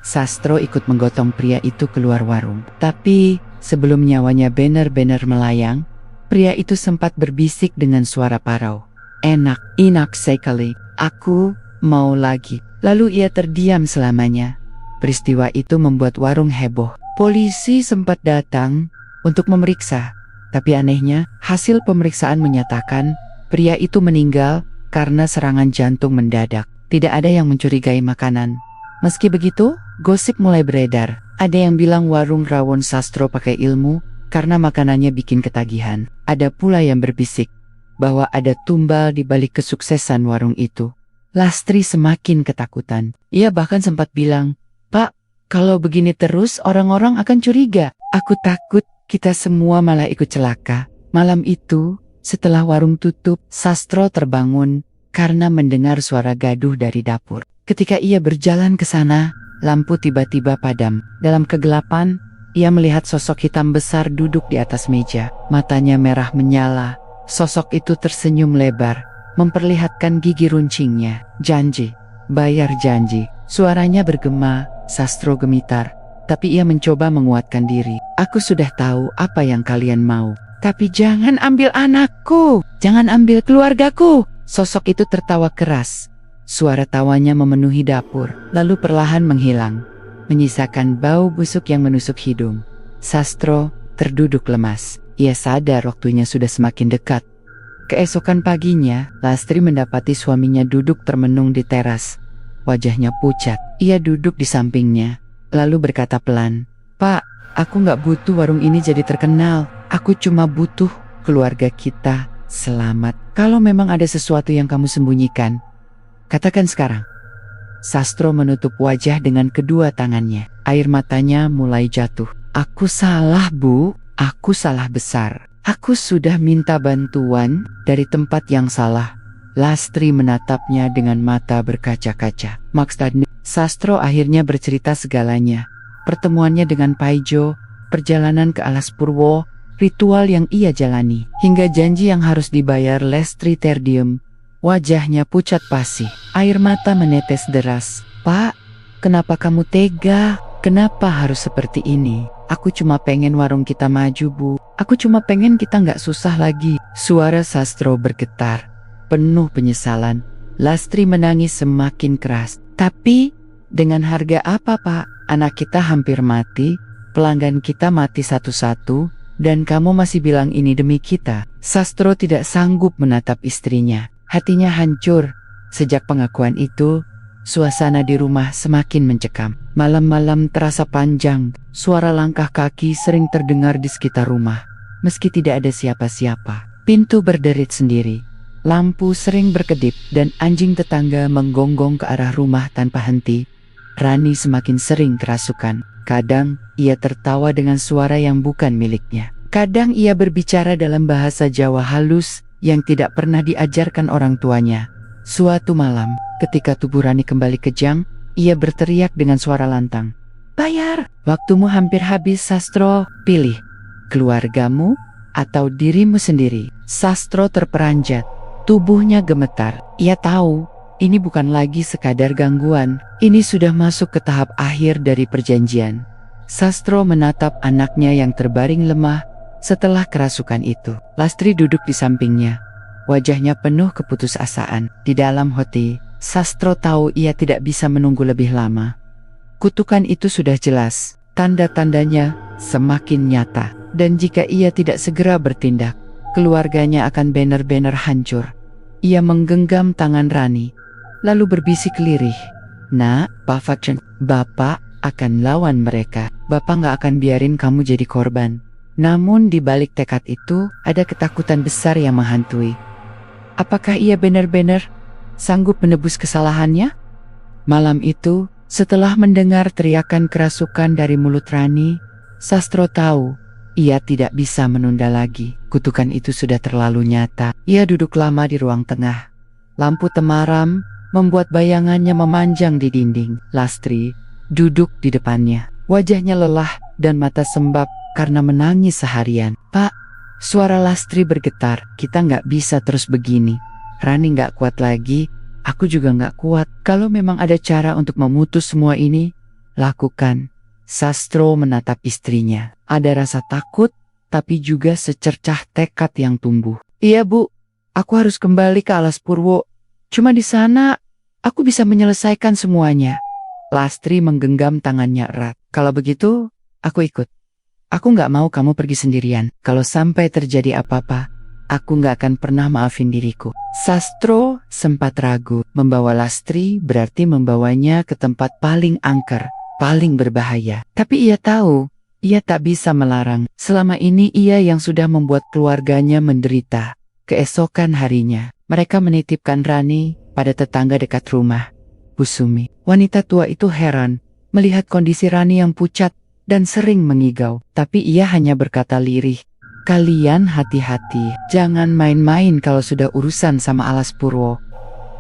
Sastro ikut menggotong pria itu keluar warung. Tapi sebelum nyawanya benar-benar melayang, pria itu sempat berbisik dengan suara parau. Enak sekali, aku mau lagi. Lalu ia terdiam selamanya. Peristiwa itu membuat warung heboh. Polisi sempat datang untuk memeriksa. Tapi anehnya, hasil pemeriksaan menyatakan pria itu meninggal karena serangan jantung mendadak. Tidak ada yang mencurigai makanan. Meski begitu, gosip mulai beredar. Ada yang bilang warung rawon Sastro pakai ilmu karena makanannya bikin ketagihan. Ada pula yang berbisik bahwa ada tumbal di balik kesuksesan warung itu. Lastri semakin ketakutan. Ia bahkan sempat bilang, "Pak, kalau begini terus orang-orang akan curiga. Aku takut kita semua malah ikut celaka." Malam itu, setelah warung tutup, Sastro terbangun karena mendengar suara gaduh dari dapur. Ketika ia berjalan ke sana, lampu tiba-tiba padam. Dalam kegelapan, ia melihat sosok hitam besar duduk di atas meja. Matanya merah menyala. Sosok itu tersenyum lebar, memperlihatkan gigi runcingnya. "Janji, bayar janji." Suaranya bergema. Sastro gemitar, tapi ia mencoba menguatkan diri. "Aku sudah tahu apa yang kalian mau. Tapi jangan ambil anakku, jangan ambil keluargaku." Sosok itu tertawa keras. Suara tawanya memenuhi dapur, lalu perlahan menghilang, menyisakan bau busuk yang menusuk hidung. Sastro terduduk lemas. Ia sadar waktunya sudah semakin dekat. Keesokan paginya, Lastri mendapati suaminya duduk termenung di teras. Wajahnya pucat. Ia duduk di sampingnya, lalu berkata pelan, "Pak, aku gak butuh warung ini jadi terkenal. Aku cuma butuh keluarga kita selamat. Kalau memang ada sesuatu yang kamu sembunyikan, katakan sekarang." Sastro menutup wajah dengan kedua tangannya. Air matanya mulai jatuh. "Aku salah, Bu. Aku salah besar. Aku sudah minta bantuan dari tempat yang salah." Lastri menatapnya dengan mata berkaca-kaca. Maksudnya, Sastro akhirnya bercerita segalanya. Pertemuannya dengan Paijo, perjalanan ke Alas Purwo, ritual yang ia jalani, hingga janji yang harus dibayar. Lastri terdiam. Wajahnya pucat pasi. Air mata menetes deras. "Pak, kenapa kamu tega? Kenapa harus seperti ini? Aku cuma pengen warung kita maju, Bu. Aku cuma pengen kita nggak susah lagi." Suara Sastro bergetar, penuh penyesalan. Lastri menangis semakin keras. "Tapi, dengan harga apa, Pak? Anak kita hampir mati, pelanggan kita mati satu-satu, dan kamu masih bilang ini demi kita." Sastro tidak sanggup menatap istrinya. Hatinya hancur. Sejak pengakuan itu, suasana di rumah semakin mencekam. Malam-malam terasa panjang. Suara langkah kaki sering terdengar di sekitar rumah. Meski tidak ada siapa-siapa, pintu berderit sendiri. Lampu sering berkedip dan anjing tetangga menggonggong ke arah rumah tanpa henti. Rani semakin sering kerasukan. Kadang ia tertawa dengan suara yang bukan miliknya. Kadang ia berbicara dalam bahasa Jawa halus yang tidak pernah diajarkan orang tuanya. Suatu malam, ketika tubuh Rani kembali kejang, ia berteriak dengan suara lantang, "Bayar! Waktumu hampir habis, Sastro. Pilih, keluargamu atau dirimu sendiri." Sastro terperanjat. Tubuhnya gemetar. Ia tahu, ini bukan lagi sekadar gangguan. Ini sudah masuk ke tahap akhir dari perjanjian. Sastro menatap anaknya yang terbaring lemah setelah kerasukan itu. Lastri duduk di sampingnya. Wajahnya penuh keputusasaan. Di dalam hati, Sastro tahu ia tidak bisa menunggu lebih lama. Kutukan itu sudah jelas. Tanda-tandanya semakin nyata. Dan jika ia tidak segera bertindak, keluarganya akan benar-benar hancur. Ia menggenggam tangan Rani, lalu berbisik lirih, "Nak, Bapak akan lawan mereka. Bapak gak akan biarin kamu jadi korban." Namun di balik tekad itu, ada ketakutan besar yang menghantui. Apakah ia benar-benar sanggup menebus kesalahannya? Malam itu, setelah mendengar teriakan kerasukan dari mulut Rani, Sastro tahu ia tidak bisa menunda lagi. Kutukan itu sudah terlalu nyata. Ia duduk lama di ruang tengah. Lampu temaram membuat bayangannya memanjang di dinding. Lastri duduk di depannya. Wajahnya lelah dan mata sembab karena menangis seharian. "Pak," suara Lastri bergetar, "kita nggak bisa terus begini. Rani nggak kuat lagi, aku juga nggak kuat. Kalau memang ada cara untuk memutus semua ini, lakukan." Sastro menatap istrinya. Ada rasa takut, tapi juga secercah tekad yang tumbuh. "Iya, Bu, aku harus kembali ke Alas Purwo. Cuma di sana, aku bisa menyelesaikan semuanya." Lastri menggenggam tangannya erat. "Kalau begitu, aku ikut. Aku nggak mau kamu pergi sendirian. Kalau sampai terjadi apa-apa, aku nggak akan pernah maafin diriku." Sastro sempat ragu. Membawa Lastri berarti membawanya ke tempat paling angker, paling berbahaya. Tapi ia tahu, ia tak bisa melarang. Selama ini ia yang sudah membuat keluarganya menderita. Keesokan harinya, mereka menitipkan Rani pada tetangga dekat rumah. Bu Sumi, wanita tua itu heran melihat kondisi Rani yang pucat dan sering mengigau. Tapi ia hanya berkata lirih, "Kalian hati-hati, jangan main-main kalau sudah urusan sama Alas Purwo."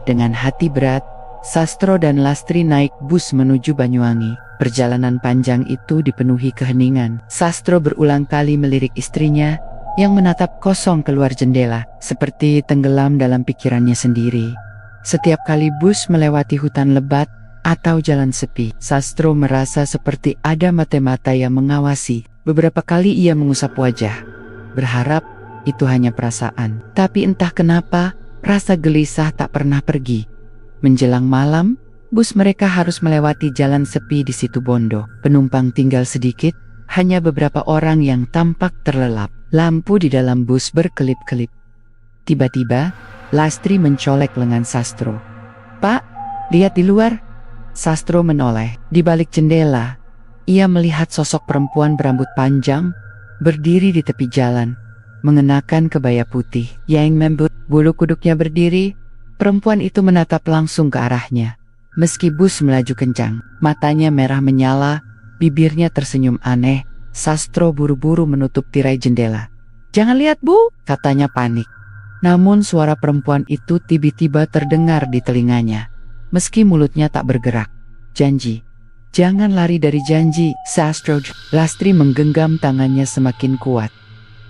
Dengan hati berat, Sastro dan Lastri naik bus menuju Banyuwangi. Perjalanan panjang itu dipenuhi keheningan. Sastro berulang kali melirik istrinya yang menatap kosong keluar jendela, seperti tenggelam dalam pikirannya sendiri. Setiap kali bus melewati hutan lebat atau jalan sepi, Sastro merasa seperti ada mata-mata yang mengawasi. Beberapa kali ia mengusap wajah, berharap itu hanya perasaan. Tapi entah kenapa, rasa gelisah tak pernah pergi. Menjelang malam, bus mereka harus melewati jalan sepi di Situ Bondo. Penumpang tinggal sedikit, hanya beberapa orang yang tampak terlelap. Lampu di dalam bus berkelip-kelip. Tiba-tiba, Lastri mencolek lengan Sastro. "Pak, lihat di luar." Sastro menoleh. Di balik jendela, ia melihat sosok perempuan berambut panjang berdiri di tepi jalan, mengenakan kebaya putih yang lembut. Bulu kuduknya berdiri. Perempuan itu menatap langsung ke arahnya. Meski bus melaju kencang, matanya merah menyala, bibirnya tersenyum aneh. Sastro buru-buru menutup tirai jendela. "Jangan lihat, Bu," katanya panik. Namun suara perempuan itu tiba-tiba terdengar di telinganya. Meski mulutnya tak bergerak. "Janji, jangan lari dari janji, Sastro." Lastri menggenggam tangannya semakin kuat.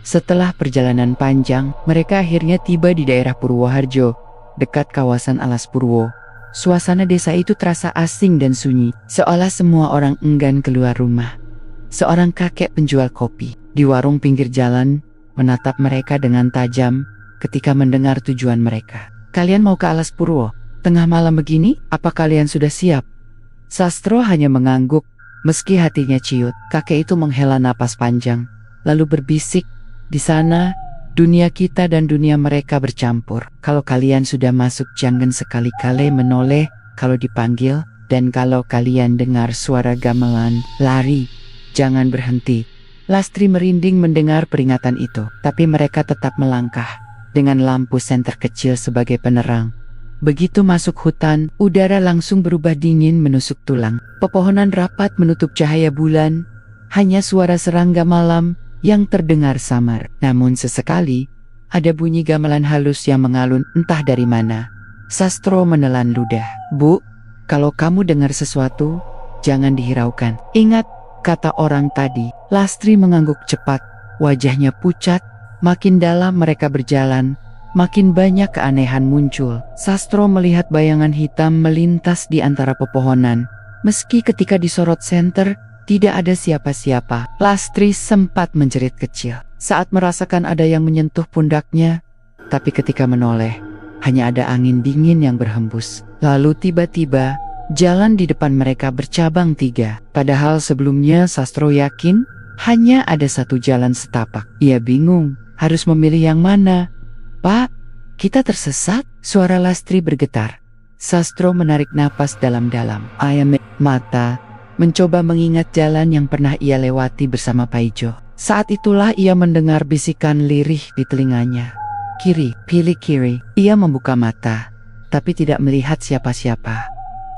Setelah perjalanan panjang, mereka akhirnya tiba di daerah Purwoharjo, dekat kawasan Alas Purwo. Suasana desa itu terasa asing dan sunyi, seolah semua orang enggan keluar rumah. Seorang kakek penjual kopi di warung pinggir jalan menatap mereka dengan tajam ketika mendengar tujuan mereka. "Kalian mau ke Alas Purwo? Tengah malam begini, apa kalian sudah siap?" Sastro hanya mengangguk, meski hatinya ciut. Kakek itu menghela napas panjang, lalu berbisik, "Di sana, dunia kita dan dunia mereka bercampur. Kalau kalian sudah masuk, jangan sekali-kali menoleh kalau dipanggil, dan kalau kalian dengar suara gamelan, lari, jangan berhenti." Lastri merinding mendengar peringatan itu, tapi mereka tetap melangkah, dengan lampu senter kecil sebagai penerang. Begitu masuk hutan, udara langsung berubah dingin menusuk tulang. Pepohonan rapat menutup cahaya bulan, hanya suara serangga malam yang terdengar samar. Namun sesekali, ada bunyi gamelan halus yang mengalun entah dari mana. Sastro menelan ludah. "Bu, kalau kamu dengar sesuatu, jangan dihiraukan. Ingat kata orang tadi." Lastri mengangguk cepat, wajahnya pucat. Makin dalam mereka berjalan, makin banyak keanehan muncul. Sastro melihat bayangan hitam melintas di antara pepohonan. Meski ketika disorot senter, tidak ada siapa-siapa. Lastri sempat menjerit kecil saat merasakan ada yang menyentuh pundaknya. Tapi ketika menoleh, hanya ada angin dingin yang berhembus. Lalu tiba-tiba, jalan di depan mereka bercabang 3. Padahal sebelumnya Sastro yakin hanya ada satu jalan setapak. Ia bingung harus memilih yang mana. "Pak, kita tersesat?" Suara Lastri bergetar. Sastro menarik napas dalam-dalam. Ayam mata mencoba mengingat jalan yang pernah ia lewati bersama Paijo. Saat itulah ia mendengar bisikan lirih di telinganya. "Kiri, pilih kiri." Ia membuka mata, tapi tidak melihat siapa-siapa.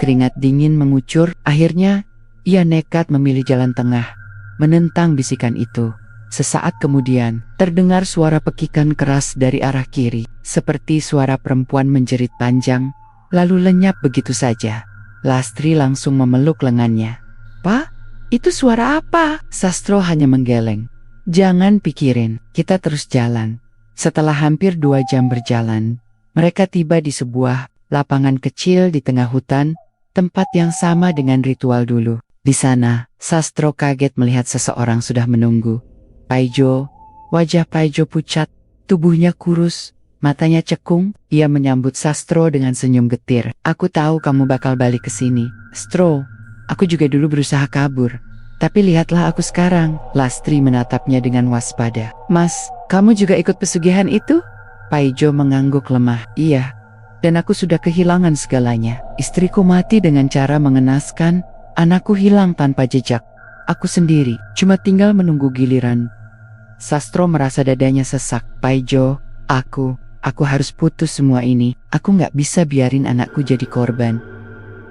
Keringat dingin mengucur. Akhirnya, ia nekat memilih jalan tengah, menentang bisikan itu. Sesaat kemudian, terdengar suara pekikan keras dari arah kiri, seperti suara perempuan menjerit panjang, lalu lenyap begitu saja. Lastri langsung memeluk lengannya. "Pak, itu suara apa?" Sastro hanya menggeleng. "Jangan pikirin, kita terus jalan." Setelah hampir 2 jam berjalan, mereka tiba di sebuah lapangan kecil di tengah hutan, tempat yang sama dengan ritual dulu. Di sana, Sastro kaget melihat seseorang sudah menunggu. Paijo. Wajah Paijo pucat, tubuhnya kurus, matanya cekung. Ia menyambut Sastro dengan senyum getir. "Aku tahu kamu bakal balik ke sini, Stro. Aku juga dulu berusaha kabur, tapi lihatlah aku sekarang." Lastri menatapnya dengan waspada. "Mas, kamu juga ikut pesugihan itu?" Paijo mengangguk lemah. "Iya, dan aku sudah kehilangan segalanya. Istriku mati dengan cara mengenaskan, anakku hilang tanpa jejak. Aku sendiri, cuma tinggal menunggu giliran." Sastro merasa dadanya sesak. "Paijo, aku Aku harus putus semua ini. Aku nggak bisa biarin anakku jadi korban.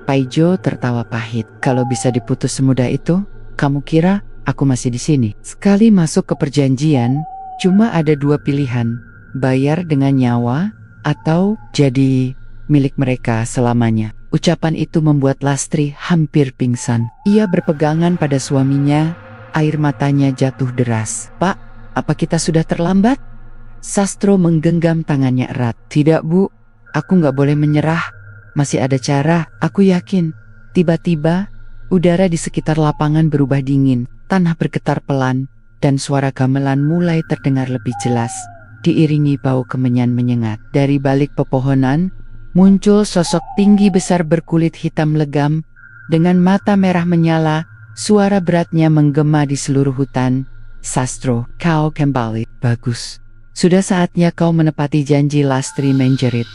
Paijo tertawa pahit. Kalau bisa diputus semudah itu, kamu kira aku masih di sini? Sekali masuk ke perjanjian, cuma ada dua pilihan. Bayar dengan nyawa, atau jadi milik mereka selamanya. Ucapan itu membuat Lastri hampir pingsan. Ia berpegangan pada suaminya, air matanya jatuh deras. Pak, apa kita sudah terlambat? Sastro menggenggam tangannya erat. Tidak bu, aku nggak boleh menyerah. Masih ada cara, aku yakin. Tiba-tiba, udara di sekitar lapangan berubah dingin. Tanah bergetar pelan, dan suara gamelan mulai terdengar lebih jelas. Diiringi bau kemenyan menyengat. Dari balik pepohonan, muncul sosok tinggi besar berkulit hitam legam. Dengan mata merah menyala, suara beratnya menggema di seluruh hutan. Sastro, kau kembali. Bagus. Sudah saatnya kau menepati janji, Lastri menjerit.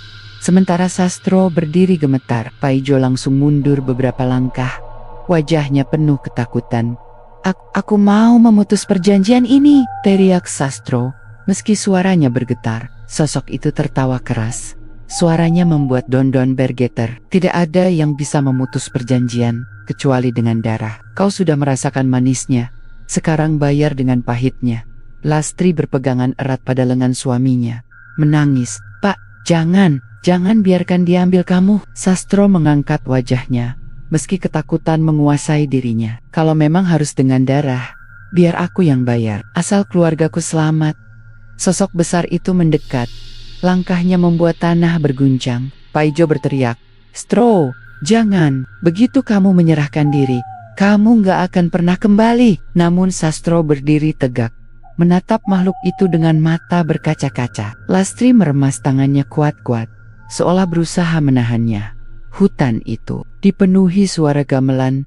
Sementara Sastro berdiri gemetar, Paijo langsung mundur beberapa langkah. Wajahnya penuh ketakutan. Aku mau memutus perjanjian ini, teriak Sastro. Meski suaranya bergetar, sosok itu tertawa keras. Suaranya membuat Dondon bergetar. Tidak ada yang bisa memutus perjanjian, kecuali dengan darah. Kau sudah merasakan manisnya, sekarang bayar dengan pahitnya. Lastri berpegangan erat pada lengan suaminya, menangis. Pak, jangan biarkan dia ambil kamu. Sastro mengangkat wajahnya, meski ketakutan menguasai dirinya. Kalau memang harus dengan darah, biar aku yang bayar, asal keluargaku selamat. Sosok besar itu mendekat, langkahnya membuat tanah berguncang. Paijo berteriak, Stro, jangan, begitu kamu menyerahkan diri, kamu gak akan pernah kembali. Namun Sastro berdiri tegak, menatap makhluk itu dengan mata berkaca-kaca. Lastri meremas tangannya kuat-kuat, seolah berusaha menahannya. Hutan itu dipenuhi suara gamelan,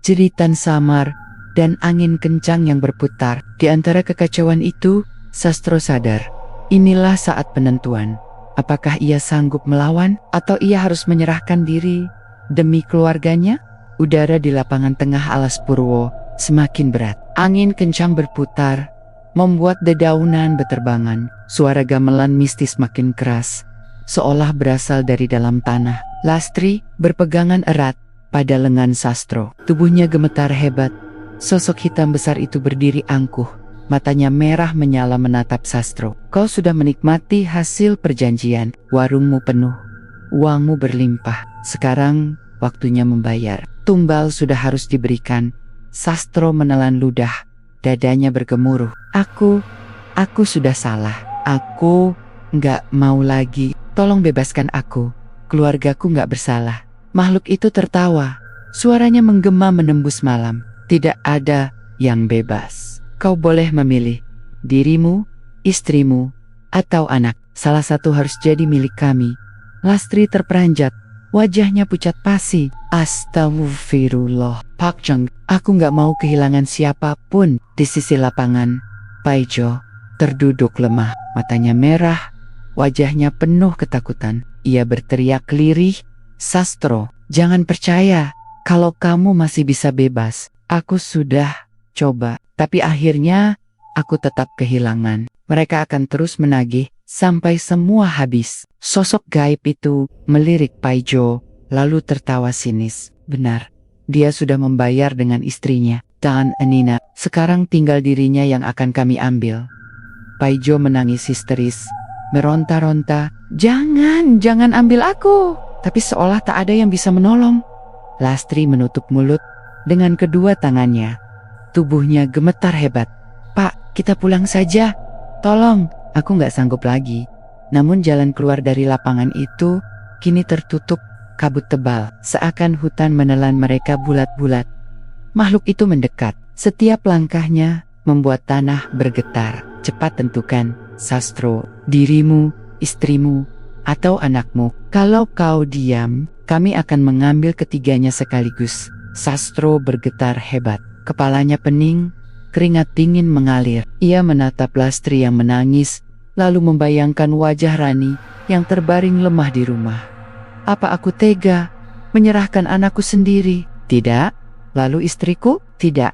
jeritan samar, dan angin kencang yang berputar. Di antara kekacauan itu, Sastro sadar, inilah saat penentuan. Apakah ia sanggup melawan, atau ia harus menyerahkan diri demi keluarganya? Udara di lapangan tengah alas Purwo semakin berat. Angin kencang berputar, membuat dedaunan beterbangan. Suara gamelan mistis makin keras, seolah berasal dari dalam tanah. Lastri berpegangan erat pada lengan Sastro. Tubuhnya gemetar hebat. Sosok hitam besar itu berdiri angkuh. Matanya merah menyala menatap Sastro. Kau sudah menikmati hasil perjanjian. Warungmu penuh, uangmu berlimpah. Sekarang waktunya membayar. Tumbal sudah harus diberikan. Sastro menelan ludah. Dadanya bergemuruh. Aku sudah salah. Aku nggak mau lagi. Tolong bebaskan aku. Keluargaku nggak bersalah. Makhluk itu tertawa. Suaranya menggema menembus malam. Tidak ada yang bebas. Kau boleh memilih dirimu, istrimu, atau anak. Salah satu harus jadi milik kami. Lastri terperanjat. Wajahnya pucat pasi. Astagfirullah. Pak Cheng, aku nggak mau kehilangan siapapun di sisi lapangan. Paijo terduduk lemah, matanya merah, wajahnya penuh ketakutan. Ia berteriak lirih, Sastro, jangan percaya kalau kamu masih bisa bebas. Aku sudah coba, tapi akhirnya aku tetap kehilangan. Mereka akan terus menagih sampai semua habis. Sosok gaib itu melirik Paijo, lalu tertawa sinis. Benar, dia sudah membayar dengan istrinya, dan Nina. Sekarang tinggal dirinya yang akan kami ambil. Paijo menangis histeris, meronta-ronta. Jangan ambil aku. Tapi seolah tak ada yang bisa menolong. Lastri menutup mulut dengan kedua tangannya. Tubuhnya gemetar hebat. Pak, kita pulang saja. Tolong, aku nggak sanggup lagi. Namun jalan keluar dari lapangan itu kini tertutup kabut tebal, seakan hutan menelan mereka bulat-bulat. Makhluk itu mendekat. Setiap langkahnya membuat tanah bergetar. Cepat tentukan, Sastro, dirimu, istrimu, atau anakmu. Kalau kau diam, kami akan mengambil ketiganya sekaligus. Sastro bergetar hebat. Kepalanya pening, keringat dingin mengalir. Ia menatap Lastri yang menangis, lalu membayangkan wajah Rani yang terbaring lemah di rumah. Apa aku tega menyerahkan anakku sendiri? Tidak. Lalu istriku? Tidak.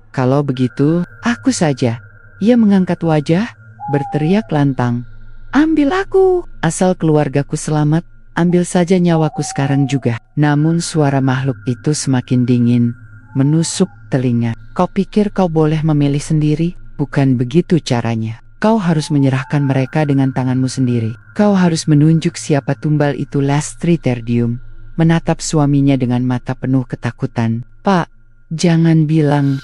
Kalau begitu, aku saja. Ia mengangkat wajah, berteriak lantang. ambil aku. Asal keluargaku selamat, ambil saja nyawaku sekarang juga. Namun suara makhluk itu semakin dingin, menusuk telinga. Kau pikir kau boleh memilih sendiri? Bukan begitu caranya. Kau harus menyerahkan mereka dengan tanganmu sendiri. Kau harus menunjuk siapa tumbal itu. Lastri terdiam, menatap suaminya dengan mata penuh ketakutan. Pak, jangan bilang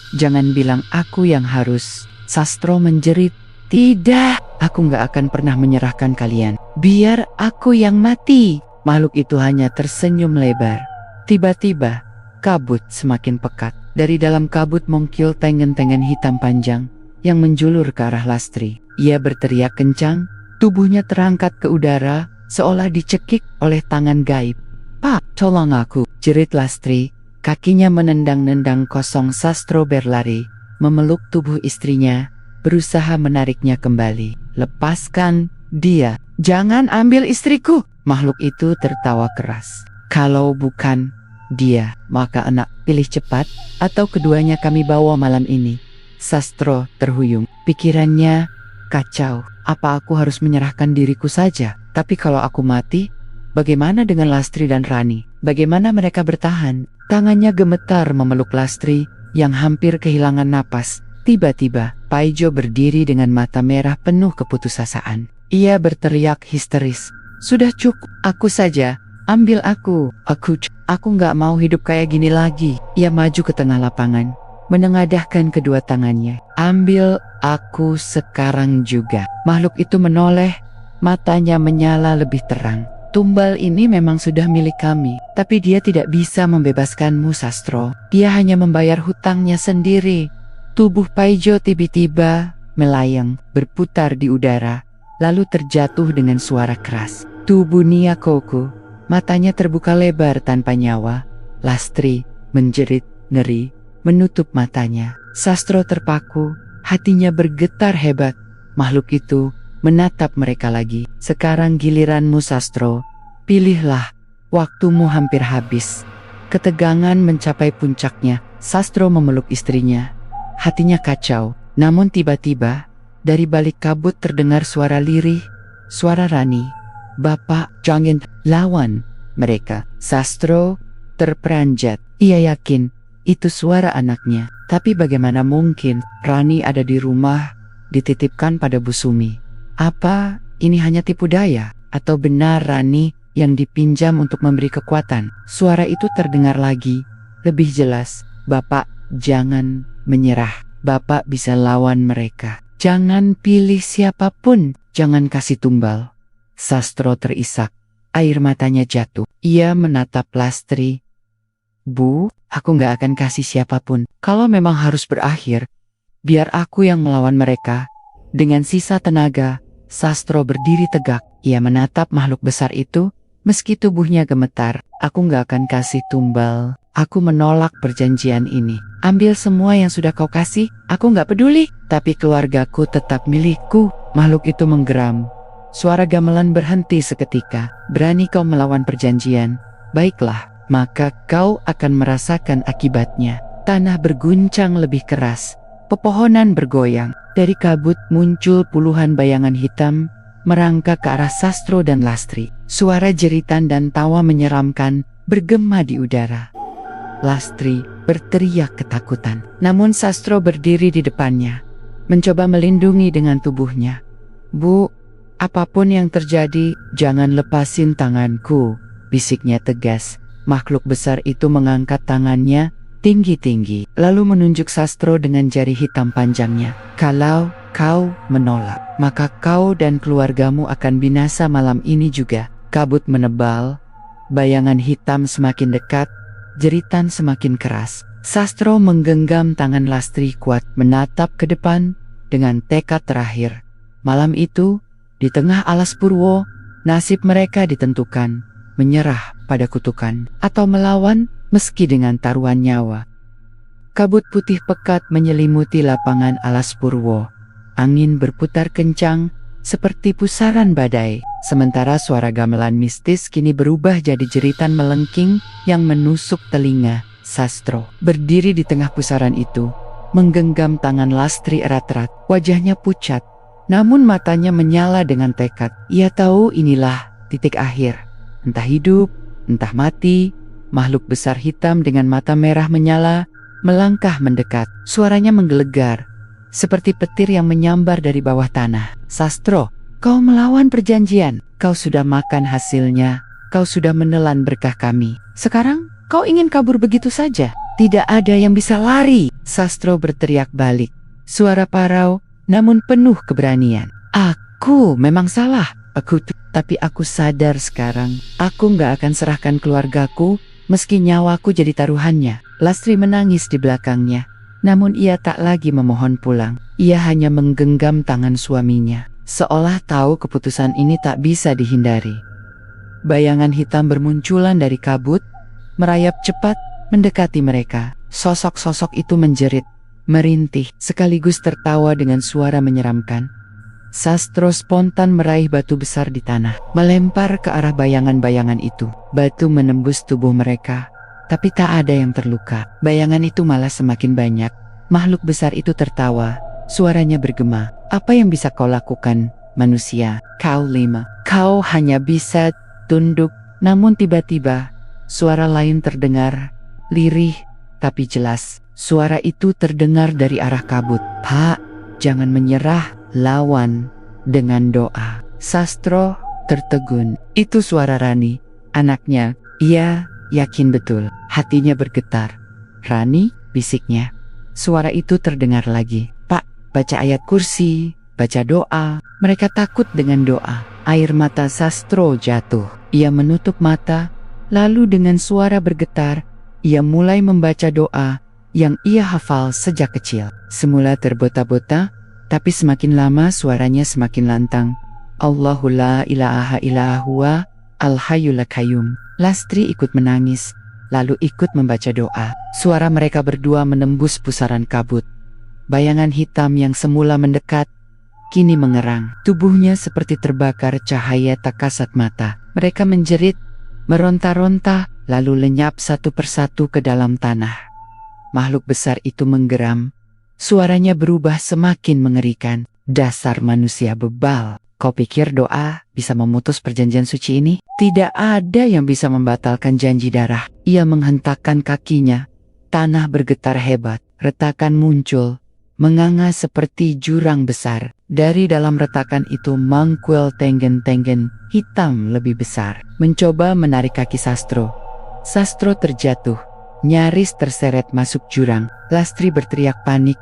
aku yang harus. Sastro menjerit. Tidak, aku gak akan pernah menyerahkan kalian. Biar aku yang mati. Makhluk itu hanya tersenyum lebar. Tiba-tiba, kabut semakin pekat. Dari dalam kabut mengkil tengen-tengen hitam panjang yang menjulur ke arah Lastri. Ia berteriak kencang, tubuhnya terangkat ke udara, seolah dicekik oleh tangan gaib. Pak, tolong aku, jerit Lastri. Kakinya menendang-nendang kosong. Sastro berlari, memeluk tubuh istrinya, berusaha menariknya kembali. Lepaskan dia, jangan ambil istriku. Makhluk itu tertawa keras. Kalau bukan dia, maka anak, pilih cepat, atau keduanya kami bawa malam ini. Sastro terhuyung, pikirannya kacau. Apa aku harus menyerahkan diriku saja? Tapi kalau aku mati, bagaimana dengan Lastri dan Rani? Bagaimana mereka bertahan? Tangannya gemetar memeluk Lastri yang hampir kehilangan napas. Tiba-tiba, Paijo berdiri dengan mata merah penuh keputusasaan. Ia berteriak histeris. Sudah cukup, aku saja. Ambil aku. Aku gak mau hidup kayak gini lagi. Ia maju ke tengah lapangan, menengadahkan kedua tangannya. Ambil aku sekarang juga. Makhluk itu menoleh, matanya menyala lebih terang. Tumbal ini memang sudah milik kami, tapi dia tidak bisa membebaskanmu, Sastro. Dia hanya membayar hutangnya sendiri. Tubuh Paijo tiba-tiba melayang, berputar di udara, lalu terjatuh dengan suara keras. Tubuh Niakoku, matanya terbuka lebar tanpa nyawa. Lastri menjerit ngeri, menutup matanya. Sastro terpaku, hatinya bergetar hebat. Makhluk itu menatap mereka lagi. Sekarang giliranmu, Sastro. Pilihlah, waktumu hampir habis. Ketegangan mencapai puncaknya. Sastro memeluk istrinya. Hatinya kacau. Namun tiba-tiba, dari balik kabut terdengar suara lirih, suara Rani. Bapak, jangan lawan mereka. Sastro terperanjat. Ia yakin itu suara anaknya. Tapi bagaimana mungkin Rani ada di rumah, dititipkan pada Bu Sumi? Apa ini hanya tipu daya? Atau benar Rani yang dipinjam untuk memberi kekuatan? Suara itu terdengar lagi, lebih jelas. Bapak, jangan menyerah. Bapak bisa lawan mereka. Jangan pilih siapapun. Jangan kasih tumbal. Sastro terisak. Air matanya jatuh. Ia menatap Lastri. Bu, aku gak akan kasih siapapun. Kalau memang harus berakhir, biar aku yang melawan mereka. Dengan sisa tenaga, Sastro berdiri tegak. Ia menatap makhluk besar itu, meski tubuhnya gemetar. Aku gak akan kasih tumbal. Aku menolak perjanjian ini. Ambil semua yang sudah kau kasih, aku gak peduli. Tapi keluargaku tetap milikku. Makhluk itu menggeram. Suara gamelan berhenti seketika. Berani kau melawan perjanjian? Baiklah, maka kau akan merasakan akibatnya. Tanah berguncang lebih keras. Pepohonan bergoyang. Dari kabut muncul puluhan bayangan hitam, merangkak ke arah Sastro dan Lastri. Suara jeritan dan tawa menyeramkan bergema di udara. Lastri berteriak ketakutan. Namun Sastro berdiri di depannya, mencoba melindungi dengan tubuhnya. Bu, apapun yang terjadi, jangan lepasin tanganku, bisiknya tegas. Makhluk besar itu mengangkat tangannya tinggi-tinggi, lalu menunjuk Sastro dengan jari hitam panjangnya. Kalau kau menolak, maka kau dan keluargamu akan binasa malam ini juga. Kabut menebal, bayangan hitam semakin dekat, jeritan semakin keras. Sastro menggenggam tangan Lastri kuat, menatap ke depan dengan tekad terakhir. Malam itu, di tengah alas Purwo, nasib mereka ditentukan. Menyerah pada kutukan, atau melawan meski dengan taruhan nyawa. Kabut putih pekat menyelimuti lapangan alas Purwo. Angin berputar kencang seperti pusaran badai. Sementara suara gamelan mistis kini berubah jadi jeritan melengking yang menusuk telinga. Sastro berdiri di tengah pusaran itu, menggenggam tangan Lastri erat-erat. Wajahnya pucat, namun matanya menyala dengan tekad. Ia tahu inilah titik akhir. Entah hidup, entah mati, makhluk besar hitam dengan mata merah menyala, melangkah mendekat. Suaranya menggelegar, seperti petir yang menyambar dari bawah tanah. Sastro, kau melawan perjanjian. Kau sudah makan hasilnya. Kau sudah menelan berkah kami. Sekarang kau ingin kabur begitu saja? Tidak ada yang bisa lari. Sastro berteriak balik. Suara parau, namun penuh keberanian. Aku memang salah. Tapi aku sadar sekarang. Aku gak akan serahkan keluargaku, meski nyawaku jadi taruhannya. Lastri menangis di belakangnya. Namun ia tak lagi memohon pulang. Ia hanya menggenggam tangan suaminya, seolah tahu keputusan ini tak bisa dihindari. Bayangan hitam bermunculan dari kabut, merayap cepat, mendekati mereka. Sosok-sosok itu menjerit, merintih, sekaligus tertawa dengan suara menyeramkan. Sastro spontan meraih batu besar di tanah, melempar ke arah bayangan-bayangan itu. Batu menembus tubuh mereka, tapi tak ada yang terluka. Bayangan itu malah semakin banyak. Makhluk besar itu tertawa, suaranya bergema. Apa yang bisa kau lakukan, manusia? Kau lima. Kau hanya bisa tunduk. Namun tiba-tiba, suara lain terdengar, lirih tapi jelas. Suara itu terdengar dari arah kabut. Pak, jangan menyerah, lawan dengan doa. Sastro tertegun. Itu suara Rani, anaknya. Ia yakin betul, hatinya bergetar. Rani, bisiknya. Suara itu terdengar lagi. Pak, baca ayat kursi, baca doa. Mereka takut dengan doa. Air mata Sastro jatuh. Ia menutup mata, lalu dengan suara bergetar, ia mulai membaca doa yang ia hafal sejak kecil. Semula terbota-bota, tapi semakin lama suaranya semakin lantang. Allahu la ilaha illa huwa al-hayyul qayyum. Lastri ikut menangis, lalu ikut membaca doa. Suara mereka berdua menembus pusaran kabut. Bayangan hitam yang semula mendekat, kini mengerang. Tubuhnya seperti terbakar cahaya tak kasat mata. Mereka menjerit, meronta-ronta, lalu lenyap satu persatu ke dalam tanah. Makhluk besar itu menggeram. Suaranya berubah semakin mengerikan. Dasar manusia bebal. Kau pikir doa bisa memutus perjanjian suci ini? Tidak ada yang bisa membatalkan janji darah. Ia menghentakkan kakinya. Tanah bergetar hebat. Retakan muncul, menganga seperti jurang besar. Dari dalam retakan itu mangkul tenggen-tenggen hitam lebih besar, mencoba menarik kaki Sastro. Sastro terjatuh, nyaris terseret masuk jurang. Lastri berteriak panik,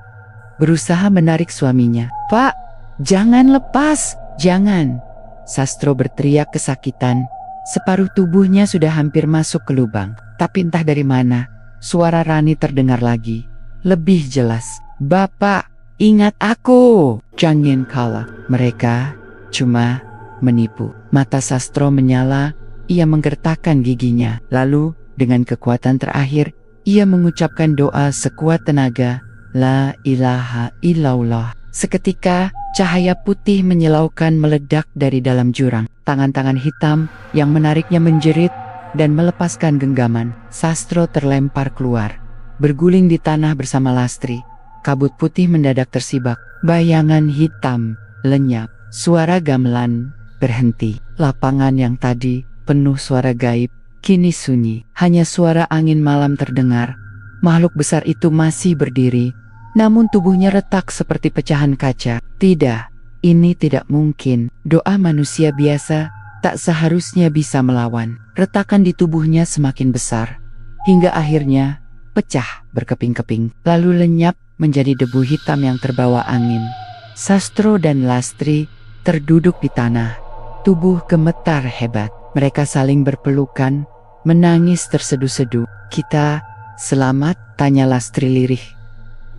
berusaha menarik suaminya. Pak, jangan lepas, jangan. Sastro berteriak kesakitan. Separuh tubuhnya sudah hampir masuk ke lubang. Tapi entah dari mana, suara Rani terdengar lagi, lebih jelas. Bapak, ingat aku. Jangan kalah. Mereka cuma menipu. Mata Sastro menyala, ia menggertakkan giginya. Lalu, dengan kekuatan terakhir, ia mengucapkan doa sekuat tenaga. La ilaha illallah. Seketika, cahaya putih menyilaukan meledak dari dalam jurang. Tangan-tangan hitam yang menariknya menjerit dan melepaskan genggaman. Sastro terlempar keluar, berguling di tanah bersama Lastri. Kabut putih mendadak tersibak. Bayangan hitam lenyap. Suara gamelan berhenti. Lapangan yang tadi penuh suara gaib kini sunyi. Hanya suara angin malam terdengar. Makhluk besar itu masih berdiri, namun tubuhnya retak seperti pecahan kaca. Tidak, ini tidak mungkin. Doa manusia biasa tak seharusnya bisa melawan. Retakan di tubuhnya semakin besar, hingga akhirnya pecah berkeping-keping, lalu lenyap menjadi debu hitam yang terbawa angin. Sastro dan Lastri terduduk di tanah, tubuh gemetar hebat. Mereka saling berpelukan, menangis terseduh-seduh. Kita selamat? Tanya Lastri lirih.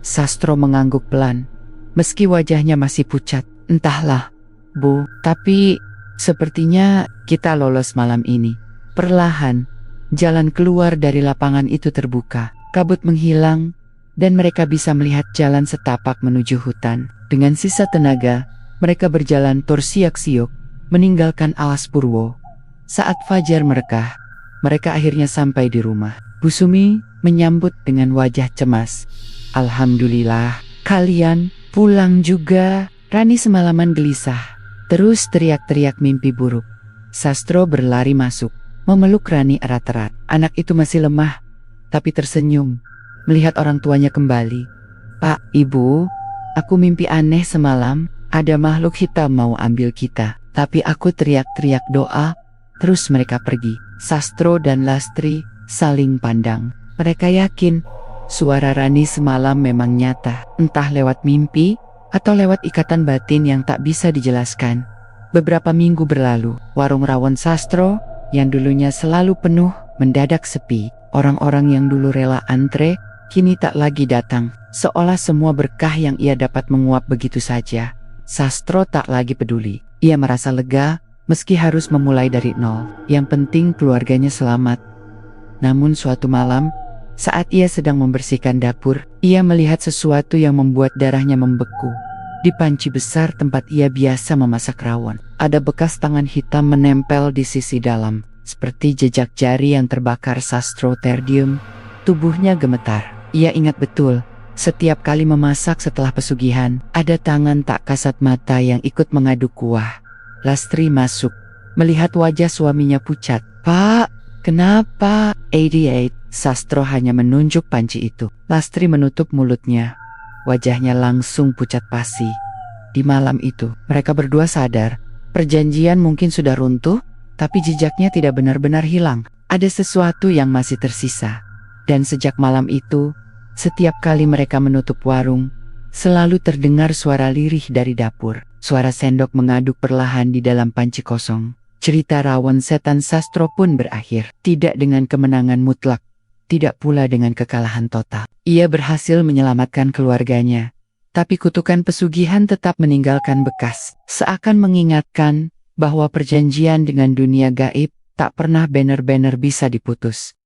Sastro mengangguk pelan, meski wajahnya masih pucat. Entahlah, Bu, tapi sepertinya kita lolos malam ini. Perlahan, jalan keluar dari lapangan itu terbuka. Kabut menghilang, dan mereka bisa melihat jalan setapak menuju hutan. Dengan sisa tenaga, mereka berjalan torsiak-siok, meninggalkan alas purwo. Saat fajar merekah, mereka akhirnya sampai di rumah. Bu Sumi menyambut dengan wajah cemas. Alhamdulillah, kalian pulang juga. Rani semalaman gelisah, terus teriak-teriak mimpi buruk. Sastro berlari masuk, memeluk Rani erat-erat. Anak itu masih lemah, tapi tersenyum melihat orang tuanya kembali. "Pak, Ibu, aku mimpi aneh semalam, ada makhluk hitam mau ambil kita. Tapi aku teriak-teriak doa, terus mereka pergi." Sastro dan Lastri saling pandang. Mereka yakin suara Rani semalam memang nyata, entah lewat mimpi atau lewat ikatan batin yang tak bisa dijelaskan. Beberapa minggu berlalu, warung rawon Sastro yang dulunya selalu penuh mendadak sepi. Orang-orang yang dulu rela antre kini tak lagi datang, seolah semua berkah yang ia dapat menguap begitu saja. Sastro tak lagi peduli. Ia merasa lega meski harus memulai dari nol. Yang penting keluarganya selamat. Namun suatu malam, saat ia sedang membersihkan dapur, ia melihat sesuatu yang membuat darahnya membeku. Di panci besar tempat ia biasa memasak rawon, ada bekas tangan hitam menempel di sisi dalam, seperti jejak jari yang terbakar. Sastro terdiam, tubuhnya gemetar. Ia ingat betul, setiap kali memasak setelah pesugihan, ada tangan tak kasat mata yang ikut mengaduk kuah. Lastri masuk, melihat wajah suaminya pucat. "Pak, kenapa?" 88. Sastro hanya menunjuk panci itu. Lastri menutup mulutnya. Wajahnya langsung pucat pasi. Di malam itu, mereka berdua sadar, perjanjian mungkin sudah runtuh, tapi jejaknya tidak benar-benar hilang. Ada sesuatu yang masih tersisa. Dan sejak malam itu, setiap kali mereka menutup warung, selalu terdengar suara lirih dari dapur. Suara sendok mengaduk perlahan di dalam panci kosong. Cerita rawon setan Sastro pun berakhir. Tidak dengan kemenangan mutlak, tidak pula dengan kekalahan total. Ia berhasil menyelamatkan keluarganya. Tapi kutukan pesugihan tetap meninggalkan bekas. Seakan mengingatkan bahwa perjanjian dengan dunia gaib tak pernah benar-benar bisa diputus.